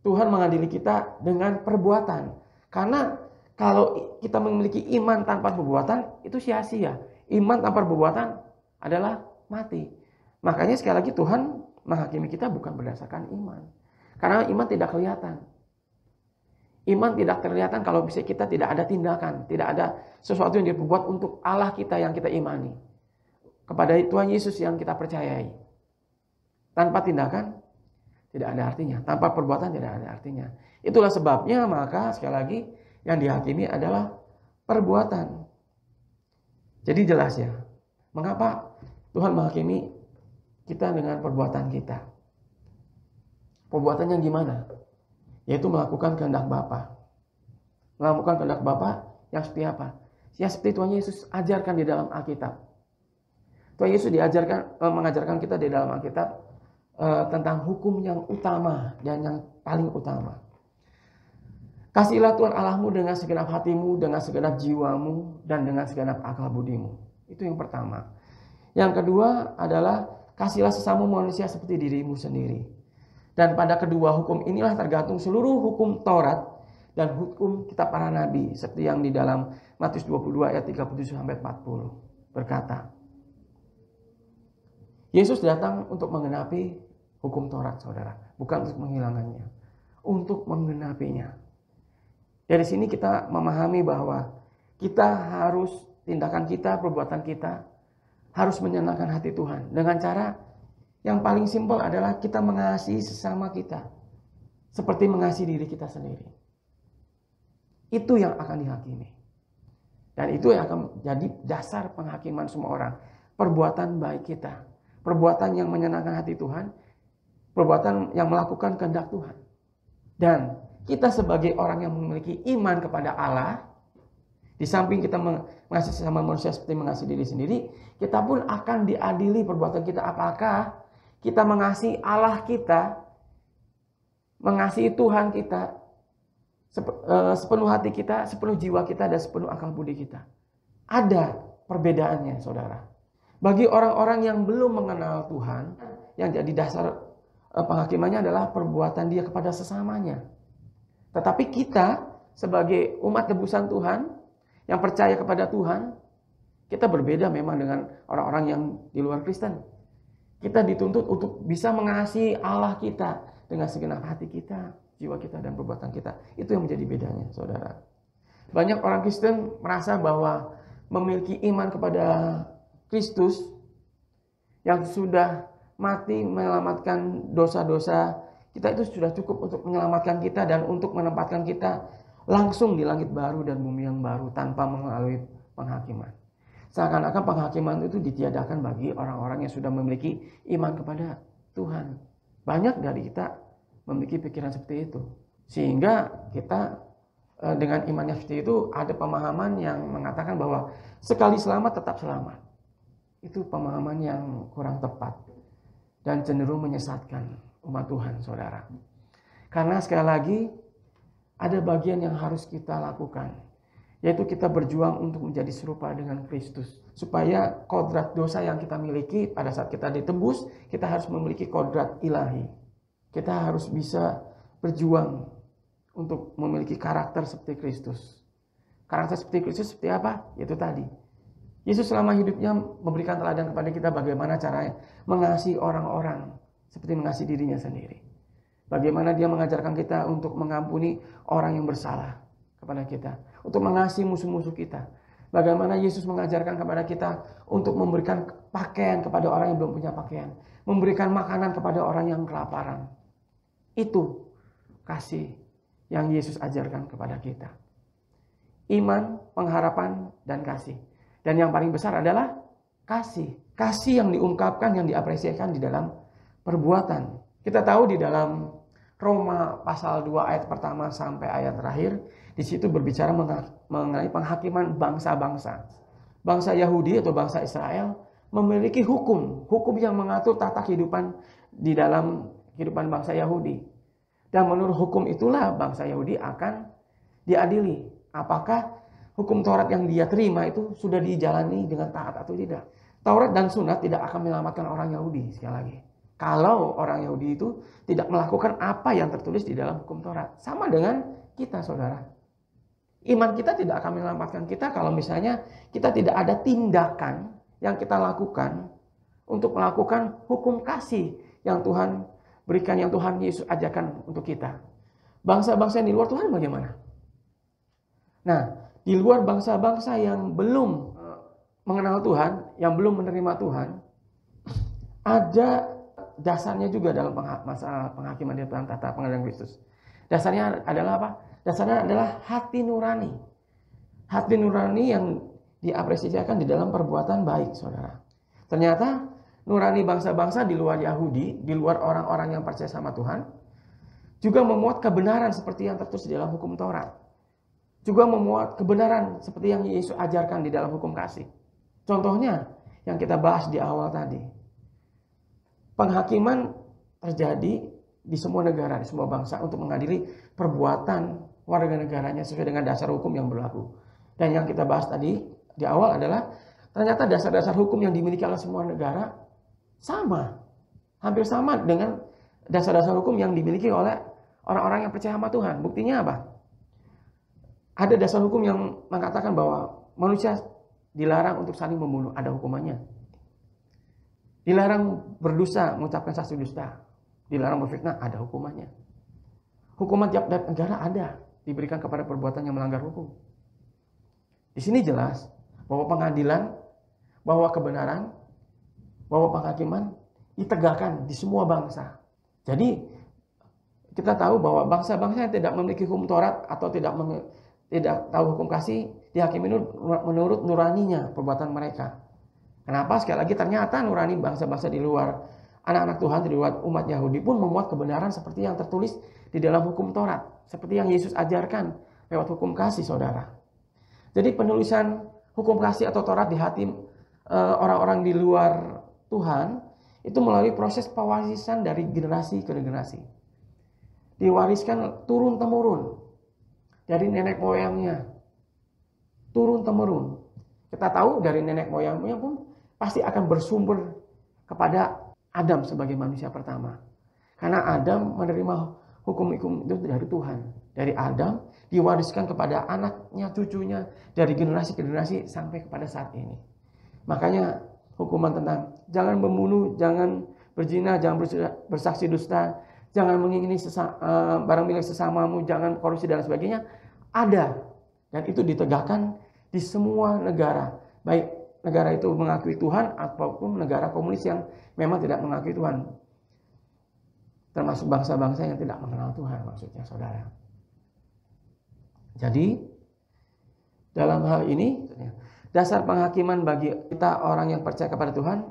Tuhan mengadili kita dengan perbuatan? Karena kalau kita memiliki iman tanpa perbuatan itu sia-sia. Iman tanpa perbuatan adalah mati. Makanya sekali lagi Tuhan menghakimi kita bukan berdasarkan iman. Karena iman tidak kelihatan. Iman tidak terlihat kalau bisa kita tidak ada tindakan, tidak ada sesuatu yang diperbuat untuk Allah kita yang kita imani. Kepada Tuhan Yesus yang kita percayai. Tanpa tindakan tidak ada artinya. Tanpa perbuatan tidak ada artinya. Itulah sebabnya maka sekali lagi yang dihakimi adalah perbuatan. Jadi jelas ya. Mengapa Tuhan menghakimi kita dengan perbuatan kita? Perbuatan yang gimana? Yaitu melakukan kehendak Bapa. Melakukan kehendak Bapa yang seperti apa? Ya seperti Tuhan Yesus ajarkan di dalam Alkitab. Tuhan Yesus mengajarkan kita di dalam Alkitab tentang hukum yang utama dan yang paling utama. Kasihlah Tuhan Allahmu dengan segenap hatimu, dengan segenap jiwamu, dan dengan segenap akal budimu. Itu yang pertama. Yang kedua adalah kasihlah sesama manusia seperti dirimu sendiri. Dan pada kedua hukum inilah tergantung seluruh hukum Taurat dan hukum kitab para nabi, seperti yang di dalam Matius 22 ayat 37-40 berkata, Yesus datang untuk menggenapi hukum Taurat, saudara, bukan untuk menghilangkannya, untuk menggenapinya. Dari sini kita memahami bahwa kita harus, tindakan kita, perbuatan kita harus menyenangkan hati Tuhan dengan cara yang paling simpel adalah kita mengasihi sesama kita seperti mengasihi diri kita sendiri. Itu yang akan dihakimi. Dan itu yang akan menjadi dasar penghakiman semua orang. Perbuatan baik kita. Perbuatan yang menyenangkan hati Tuhan. Perbuatan yang melakukan kehendak Tuhan. Dan kita sebagai orang yang memiliki iman kepada Allah. Di samping kita mengasihi sesama manusia seperti mengasihi diri sendiri. Kita pun akan diadili perbuatan kita. Apakah kita mengasihi Allah kita. Mengasihi Tuhan kita. Sepenuh hati kita, sepenuh jiwa kita, dan sepenuh akal budi kita. Ada perbedaannya, saudara. Bagi orang-orang yang belum mengenal Tuhan, yang jadi dasar penghakimannya adalah perbuatan dia kepada sesamanya. Tetapi kita sebagai umat tebusan Tuhan, yang percaya kepada Tuhan, kita berbeda memang dengan orang-orang yang di luar Kristen. Kita dituntut untuk bisa mengasihi Allah kita dengan segenap hati kita, jiwa kita, dan perbuatan kita. Itu yang menjadi bedanya, saudara. Banyak orang Kristen merasa bahwa memiliki iman kepada Kristus yang sudah mati menyelamatkan dosa-dosa kita, itu sudah cukup untuk menyelamatkan kita dan untuk menempatkan kita langsung di langit baru dan bumi yang baru tanpa melalui penghakiman. Seakan-akan penghakiman itu ditiadakan bagi orang-orang yang sudah memiliki iman kepada Tuhan. Banyak dari kita memiliki pikiran seperti itu. Sehingga kita dengan imannya seperti itu ada pemahaman yang mengatakan bahwa sekali selamat tetap selamat. Itu pemahaman yang kurang tepat dan cenderung menyesatkan umat Tuhan, saudara. Karena sekali lagi ada bagian yang harus kita lakukan, yaitu kita berjuang untuk menjadi serupa dengan Kristus. Supaya kodrat dosa yang kita miliki pada saat kita ditebus, kita harus memiliki kodrat ilahi. Kita harus bisa berjuang untuk memiliki karakter seperti Kristus. Karakter seperti Kristus seperti apa? Yaitu tadi. Yesus selama hidupnya memberikan teladan kepada kita bagaimana caranya mengasihi orang-orang seperti mengasihi dirinya sendiri. Bagaimana dia mengajarkan kita untuk mengampuni orang yang bersalah kepada kita. Untuk mengasihi musuh-musuh kita. Bagaimana Yesus mengajarkan kepada kita untuk memberikan pakaian kepada orang yang belum punya pakaian. Memberikan makanan kepada orang yang kelaparan. Itu kasih yang Yesus ajarkan kepada kita. Iman, pengharapan, dan kasih. Dan yang paling besar adalah kasih. Kasih yang diungkapkan, yang diapresiasikan di dalam perbuatan. Kita tahu di dalam Roma pasal 2 ayat pertama sampai ayat terakhir, di situ berbicara mengenai penghakiman bangsa-bangsa. Bangsa Yahudi atau bangsa Israel memiliki hukum yang mengatur tata kehidupan di dalam kehidupan bangsa Yahudi. Dan menurut hukum itulah bangsa Yahudi akan diadili. Apakah hukum Taurat yang dia terima itu sudah dijalani dengan taat atau tidak. Taurat dan Sunat tidak akan menyelamatkan orang Yahudi, sekali lagi. Kalau orang Yahudi itu tidak melakukan apa yang tertulis di dalam hukum Taurat. Sama dengan kita, saudara. Iman kita tidak akan menyelamatkan kita kalau misalnya kita tidak ada tindakan yang kita lakukan untuk melakukan hukum kasih yang Tuhan berikan, yang Tuhan Yesus ajarkan untuk kita. Bangsa-bangsa yang di luar Tuhan bagaimana? Nah, di luar bangsa-bangsa yang belum mengenal Tuhan, yang belum menerima Tuhan, ada dasarnya juga dalam masalah penghakiman di dalam tata pengadilan Kristus. Dasarnya adalah apa? Dasarnya adalah hati nurani. Hati nurani yang diapresiasikan di dalam perbuatan baik, saudara. Ternyata nurani bangsa-bangsa di luar Yahudi, di luar orang-orang yang percaya sama Tuhan, juga memuat kebenaran seperti yang tertulis di dalam hukum Taurat. juga memuat kebenaran seperti yang Yesus ajarkan di dalam hukum kasih. Contohnya yang kita bahas di awal tadi. Penghakiman terjadi di semua negara, di semua bangsa untuk mengadili perbuatan warga negaranya sesuai dengan dasar hukum yang berlaku. Dan yang kita bahas tadi di awal adalah ternyata dasar-dasar hukum yang dimiliki oleh semua negara sama. Hampir sama dengan dasar-dasar hukum yang dimiliki oleh orang-orang yang percaya sama Tuhan. Buktinya apa? Ada dasar hukum yang mengatakan bahwa manusia dilarang untuk saling membunuh, ada hukumannya. Dilarang berdosa, mengucapkan saksi dusta. Dilarang berfitnah, ada hukumannya. Hukuman tiap-tiap negara ada, diberikan kepada perbuatan yang melanggar hukum. Di sini jelas bahwa pengadilan, bahwa kebenaran, bahwa penghakiman ditegakkan di semua bangsa. Jadi kita tahu bahwa bangsa-bangsa yang tidak memiliki hukum Taurat atau tidak tahu hukum kasih dihakimi menurut nuraninya perbuatan mereka. Kenapa? Sekali lagi ternyata nurani bangsa-bangsa di luar anak-anak Tuhan, di luar umat Yahudi pun memuat kebenaran seperti yang tertulis di dalam hukum Taurat, seperti yang Yesus ajarkan lewat hukum kasih, saudara. Jadi penulisan hukum kasih atau Taurat di hati orang-orang di luar Tuhan itu melalui proses pewarisan dari generasi ke generasi. Diwariskan turun-temurun dari nenek moyangnya. Turun-temurun. Kita tahu dari nenek moyangnya pun pasti akan bersumber kepada Adam sebagai manusia pertama. Karena Adam menerima hukum-hukum itu dari Tuhan. Dari Adam diwariskan kepada anaknya, cucunya, dari generasi ke generasi sampai kepada saat ini. Makanya hukuman tentang jangan membunuh, jangan berzina, jangan bersaksi dusta, jangan mengingini barang milik sesamamu, jangan korupsi dan sebagainya, ada. Dan itu ditegakkan di semua negara. Baik negara itu mengakui Tuhan ataupun negara komunis yang memang tidak mengakui Tuhan. Termasuk bangsa-bangsa yang tidak mengenal Tuhan, maksudnya saudara. Jadi dalam hal ini dasar penghakiman bagi kita orang yang percaya kepada Tuhan,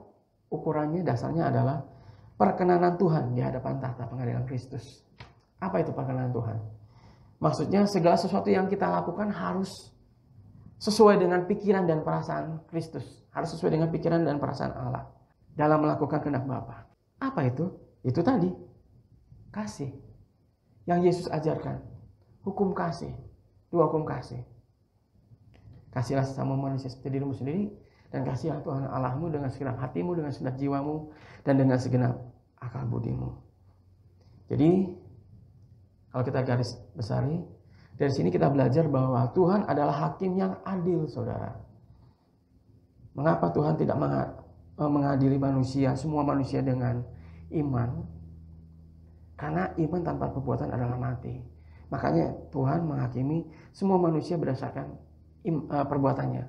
ukurannya dasarnya adalah perkenanan Tuhan di hadapan tahta pengadilan Kristus. Apa itu perkenanan Tuhan? Maksudnya segala sesuatu yang kita lakukan harus sesuai dengan pikiran dan perasaan Kristus. Harus sesuai dengan pikiran dan perasaan Allah dalam melakukan kehendak Bapa. Apa itu? Itu tadi. Kasih. Yang Yesus ajarkan. Hukum kasih. Dua hukum kasih. Kasihlah sesama manusia seperti dirimu sendiri, dan kasihlah Tuhan Allahmu dengan segenap hatimu, dengan segenap jiwamu, dan dengan segenap akal budimu. Jadi kalau kita garis besari, dari sini kita belajar bahwa Tuhan adalah hakim yang adil, saudara. Mengapa Tuhan tidak mengadili manusia, semua manusia dengan iman? Karena iman tanpa perbuatan adalah mati. Makanya Tuhan menghakimi semua manusia berdasarkan perbuatannya.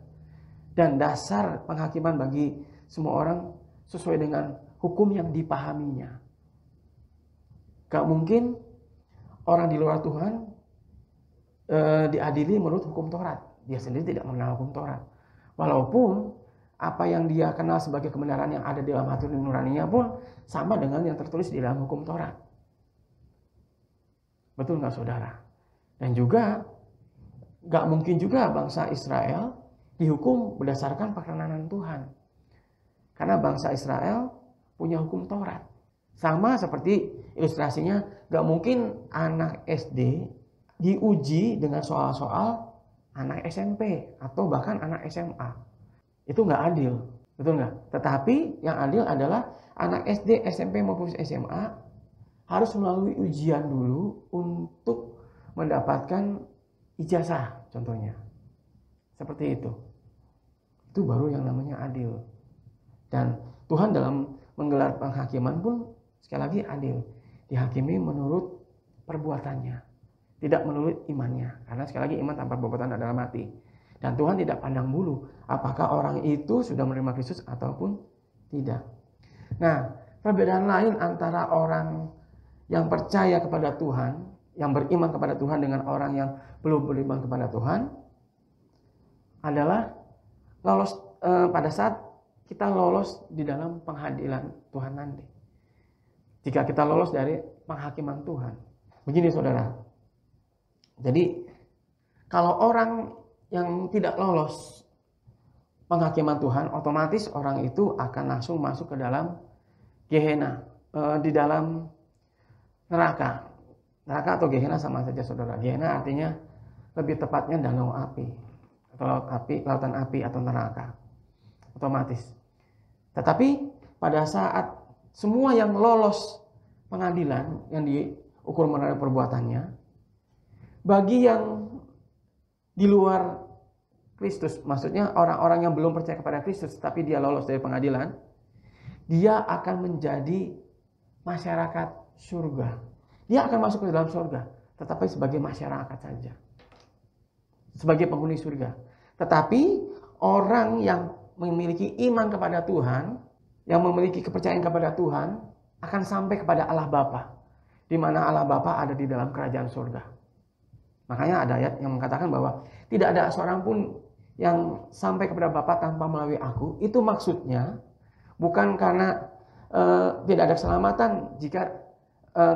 Dan dasar penghakiman bagi semua orang sesuai dengan hukum yang dipahaminya. Gak mungkin orang di luar Tuhan diadili menurut hukum Taurat. Dia sendiri tidak mengenal hukum Taurat. Walaupun apa yang dia kenal sebagai kebenaran yang ada di dalam hati nuraninya pun sama dengan yang tertulis di dalam hukum Taurat. Betul nggak saudara? Dan juga gak mungkin juga bangsa Israel dihukum berdasarkan perkenanan Tuhan. Karena bangsa Israel punya hukum Taurat. Sama seperti ilustrasinya, gak mungkin anak SD diuji dengan soal-soal anak SMP atau bahkan anak SMA. Itu gak adil, betul gak? Tetapi yang adil adalah anak SD, SMP maupun SMA harus melalui ujian dulu untuk mendapatkan ijazah contohnya. Seperti itu. Itu baru yang namanya adil. Dan Tuhan dalam menggelar penghakiman pun sekali lagi adil. Dihakimi menurut perbuatannya. Tidak menurut imannya. Karena sekali lagi iman tanpa perbuatan adalah mati. Dan Tuhan tidak pandang bulu apakah orang itu sudah menerima Kristus ataupun tidak. Nah, perbedaan lain antara orang yang percaya kepada Tuhan, yang beriman kepada Tuhan dengan orang yang belum beriman kepada Tuhan adalah lolos pada saat kita lolos di dalam pengadilan Tuhan nanti. Jika kita lolos dari penghakiman Tuhan. Begini saudara. Jadi Kalau orang yang tidak lolos penghakiman Tuhan, otomatis orang itu akan langsung masuk ke dalam Gehenna, di dalam neraka. Neraka atau Gehenna sama saja saudara. Gehenna artinya lebih tepatnya danau api atau lautan api atau neraka. Otomatis. Tetapi pada saat semua yang lolos pengadilan yang diukur mengenai perbuatannya, bagi yang di luar Kristus, maksudnya orang-orang yang belum percaya kepada Kristus tapi dia lolos dari pengadilan, dia akan menjadi masyarakat surga. Dia akan masuk ke dalam surga, tetapi sebagai masyarakat saja, sebagai penghuni surga. Tetapi orang yang memiliki iman kepada Tuhan, yang memiliki kepercayaan kepada Tuhan, akan sampai kepada Allah Bapa, di mana Allah Bapa ada di dalam kerajaan surga. Makanya ada ayat yang mengatakan bahwa tidak ada seorang pun yang sampai kepada Bapa tanpa melalui aku. Itu maksudnya bukan karena tidak ada keselamatan jika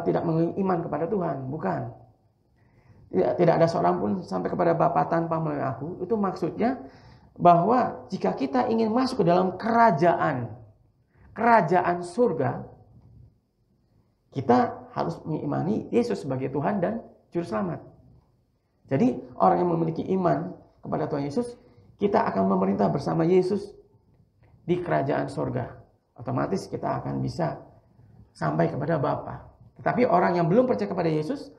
tidak memiliki iman kepada Tuhan, bukan. Tidak ada seorang pun sampai kepada Bapa tanpa melalui aku. Itu maksudnya bahwa jika kita ingin masuk ke dalam kerajaan surga, kita harus mengimani Yesus sebagai Tuhan dan Juru Selamat. Jadi orang yang memiliki iman kepada Tuhan Yesus, kita akan memerintah bersama Yesus di kerajaan surga. Otomatis kita akan bisa sampai kepada Bapa. Tetapi orang yang belum percaya kepada Yesus,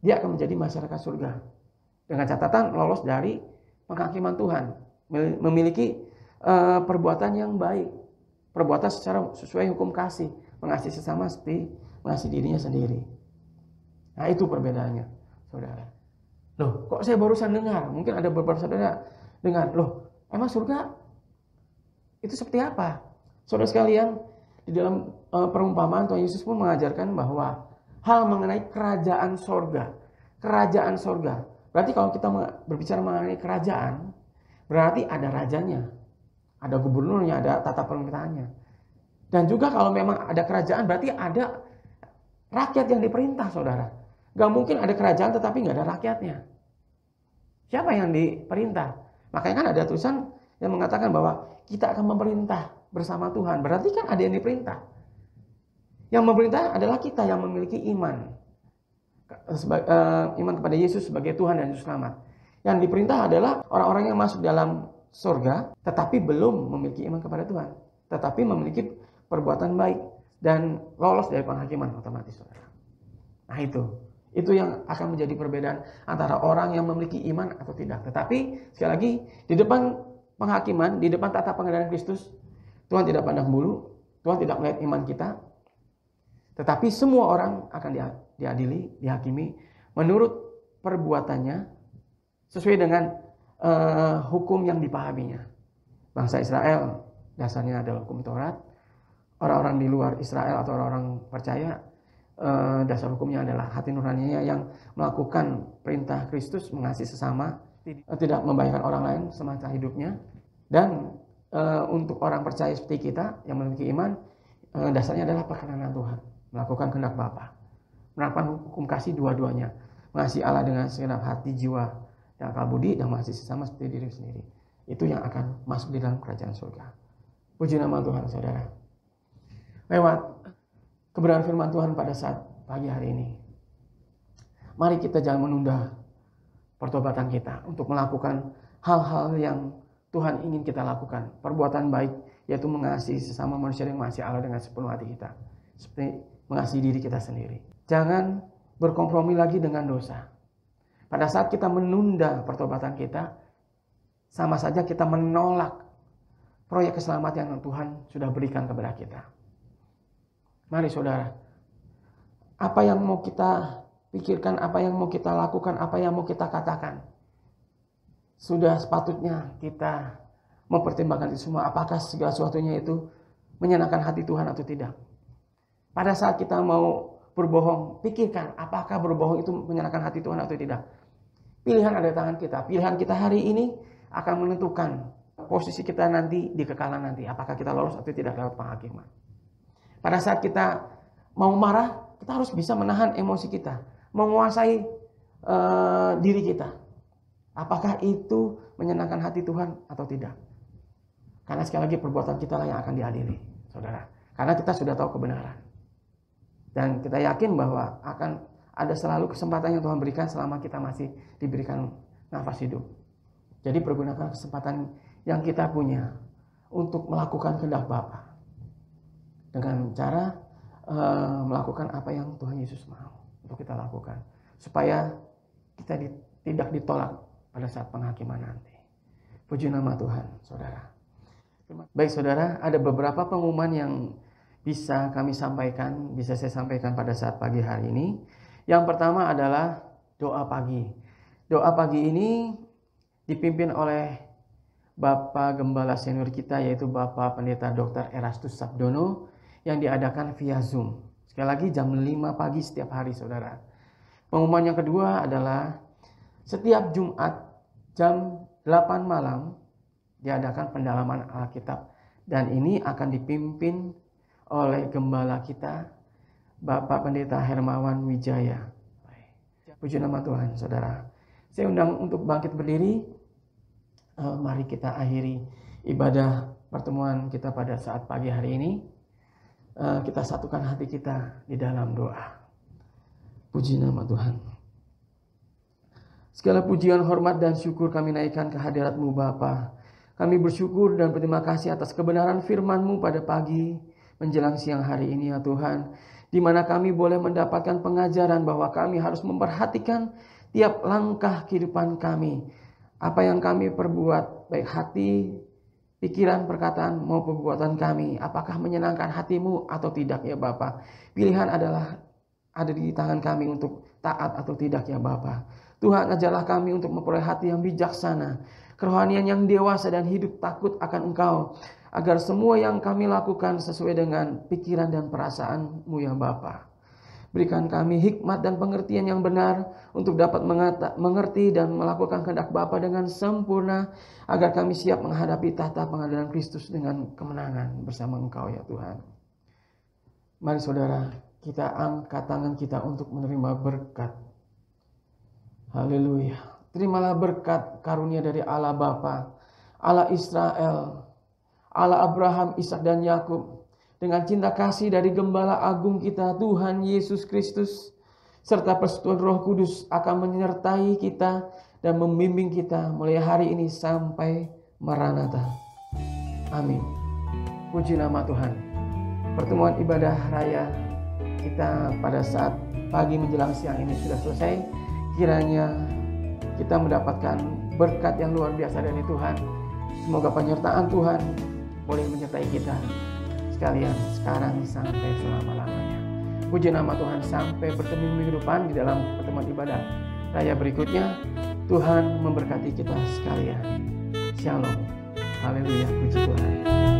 dia akan menjadi masyarakat surga. Dengan catatan lolos dari penghakiman Tuhan. Memiliki perbuatan yang baik. Perbuatan secara sesuai hukum kasih. Mengasihi sesama seperti mengasihi dirinya sendiri. Nah itu perbedaannya, saudara. Loh, kok saya barusan dengar? Mungkin ada beberapa saudara dengar. Loh, emang surga itu seperti apa? Saudara sekalian, di dalam perumpamaan Tuhan Yesus pun mengajarkan bahwa hal mengenai kerajaan sorga. Kerajaan sorga. Berarti kalau kita berbicara mengenai kerajaan, berarti ada rajanya, ada gubernurnya, ada tata pemerintahannya. Dan juga kalau memang ada kerajaan, berarti ada rakyat yang diperintah, saudara. Gak mungkin ada kerajaan tetapi gak ada rakyatnya. Siapa yang diperintah? Makanya kan ada tulisan yang mengatakan bahwa kita akan memerintah bersama Tuhan. Berarti kan ada yang diperintah. Yang memerintah adalah kita yang memiliki iman. Iman kepada Yesus sebagai Tuhan dan Juru Selamat. Yang diperintah adalah orang-orang yang masuk dalam surga tetapi belum memiliki iman kepada Tuhan. Tetapi memiliki perbuatan baik dan lolos dari penghakiman otomatis, saudara. Nah itu yang akan menjadi perbedaan antara orang yang memiliki iman atau tidak. Tetapi sekali lagi di depan penghakiman, di depan tata pengadilan Kristus, Tuhan tidak pandang bulu, Tuhan tidak melihat iman kita. Tetapi semua orang akan diadili, dihakimi menurut perbuatannya sesuai dengan hukum yang dipahaminya. Bangsa Israel dasarnya adalah hukum Taurat. Orang-orang di luar Israel atau orang-orang percaya, dasar hukumnya adalah hati nuraninya yang melakukan perintah Kristus, mengasihi sesama, tidak membahayakan orang lain semasa hidupnya. Dan untuk orang percaya seperti kita yang memiliki iman, dasarnya adalah perkenanan Tuhan, melakukan kehendak Bapa, melakukan hukum kasih dua-duanya, mengasihi Allah dengan segenap hati, jiwa, dan akal budi, dan mengasihi sesama seperti diri sendiri. Itu yang akan masuk di dalam kerajaan surga. Puji nama Tuhan, saudara. Lewat kebenaran firman Tuhan pada saat pagi hari ini, mari kita jangan menunda pertobatan kita untuk melakukan hal-hal yang Tuhan ingin kita lakukan. Perbuatan baik, yaitu mengasihi sesama manusia yang mengasihi Allah dengan sepenuh hati kita, seperti mengasihi diri kita sendiri. Jangan berkompromi lagi dengan dosa. Pada saat kita menunda pertobatan kita, sama saja kita menolak proyek keselamatan yang Tuhan sudah berikan kepada kita. Mari saudara, apa yang mau kita pikirkan, apa yang mau kita lakukan, apa yang mau kita katakan, sudah sepatutnya kita mempertimbangkan itu semua. Apakah segala sesuatunya itu menyenangkan hati Tuhan atau tidak. Pada saat kita mau berbohong, pikirkan apakah berbohong itu menyenangkan hati Tuhan atau tidak. Pilihan ada di tangan kita. Pilihan kita hari ini akan menentukan posisi kita nanti di kekalan nanti. Apakah kita lolos atau tidak lewat penghakiman. Pada saat kita mau marah, kita harus bisa menahan emosi kita, menguasai diri kita. Apakah itu menyenangkan hati Tuhan atau tidak? Karena sekali lagi perbuatan kita lah yang akan diadili, saudara. Karena kita sudah tahu kebenaran. Dan kita yakin bahwa akan ada selalu kesempatan yang Tuhan berikan selama kita masih diberikan nafas hidup. Jadi pergunakan kesempatan yang kita punya untuk melakukan kehendak Bapa. Dengan cara melakukan apa yang Tuhan Yesus mau untuk kita lakukan. Supaya kita tidak ditolak pada saat penghakiman nanti. Puji nama Tuhan, saudara. Baik saudara, ada beberapa pengumuman yang bisa kami sampaikan, bisa saya sampaikan pada saat pagi hari ini. Yang pertama adalah doa pagi. Doa pagi ini dipimpin oleh Bapak Gembala Senior kita, yaitu Bapak Pendeta Dr. Erastus Sabdono, yang diadakan via Zoom. Sekali lagi jam 5 pagi setiap hari saudara. Pengumuman yang kedua adalah setiap Jumat jam 8 malam diadakan pendalaman Alkitab, dan ini akan dipimpin oleh gembala kita Bapak Pendeta Hermawan Wijaya. Puji nama Tuhan, saudara. Saya undang untuk bangkit berdiri. Mari kita akhiri ibadah pertemuan kita pada saat pagi hari ini. Kita satukan hati kita di dalam doa. Puji nama Tuhan. Segala pujian, hormat, dan syukur kami naikkan ke hadirat-Mu Bapa. Kami bersyukur dan berterima kasih atas kebenaran firman-Mu pada pagi menjelang siang hari ini ya Tuhan. Di mana kami boleh mendapatkan pengajaran bahwa kami harus memperhatikan tiap langkah kehidupan kami. Apa yang kami perbuat, baik hati, pikiran, perkataan maupun perbuatan kami. Apakah menyenangkan hati-Mu atau tidak ya Bapa. Pilihan adalah ada di tangan kami untuk taat atau tidak ya Bapa. Tuhan, ajarlah kami untuk memperoleh hati yang bijaksana, kerohanian yang dewasa, dan hidup takut akan Engkau, agar semua yang kami lakukan sesuai dengan pikiran dan perasaan-Mu ya Bapa. Berikan kami hikmat dan pengertian yang benar untuk dapat mengerti dan melakukan kehendak Bapa dengan sempurna, agar kami siap menghadapi tahta pengadilan Kristus dengan kemenangan bersama Engkau ya Tuhan. Mari saudara, kita angkat tangan kita untuk menerima berkat. Haleluya. Terimalah berkat karunia dari Allah Bapa, Allah Israel, Allah Abraham, Ishak, dan Yakub, dengan cinta kasih dari Gembala Agung kita Tuhan Yesus Kristus, serta persekutuan Roh Kudus akan menyertai kita dan membimbing kita mulai hari ini sampai Maranatha. Amin. Puji nama Tuhan. Pertemuan ibadah raya kita pada saat pagi menjelang siang ini sudah selesai. Kiranya kita mendapatkan berkat yang luar biasa dari Tuhan. Semoga penyertaan Tuhan boleh menyertai kita sekalian sekarang sampai selama-lamanya. Puji nama Tuhan, sampai bertemu minggu depan di dalam pertemuan ibadah raya berikutnya. Tuhan memberkati kita sekalian. Shalom. Haleluya, puji Tuhan.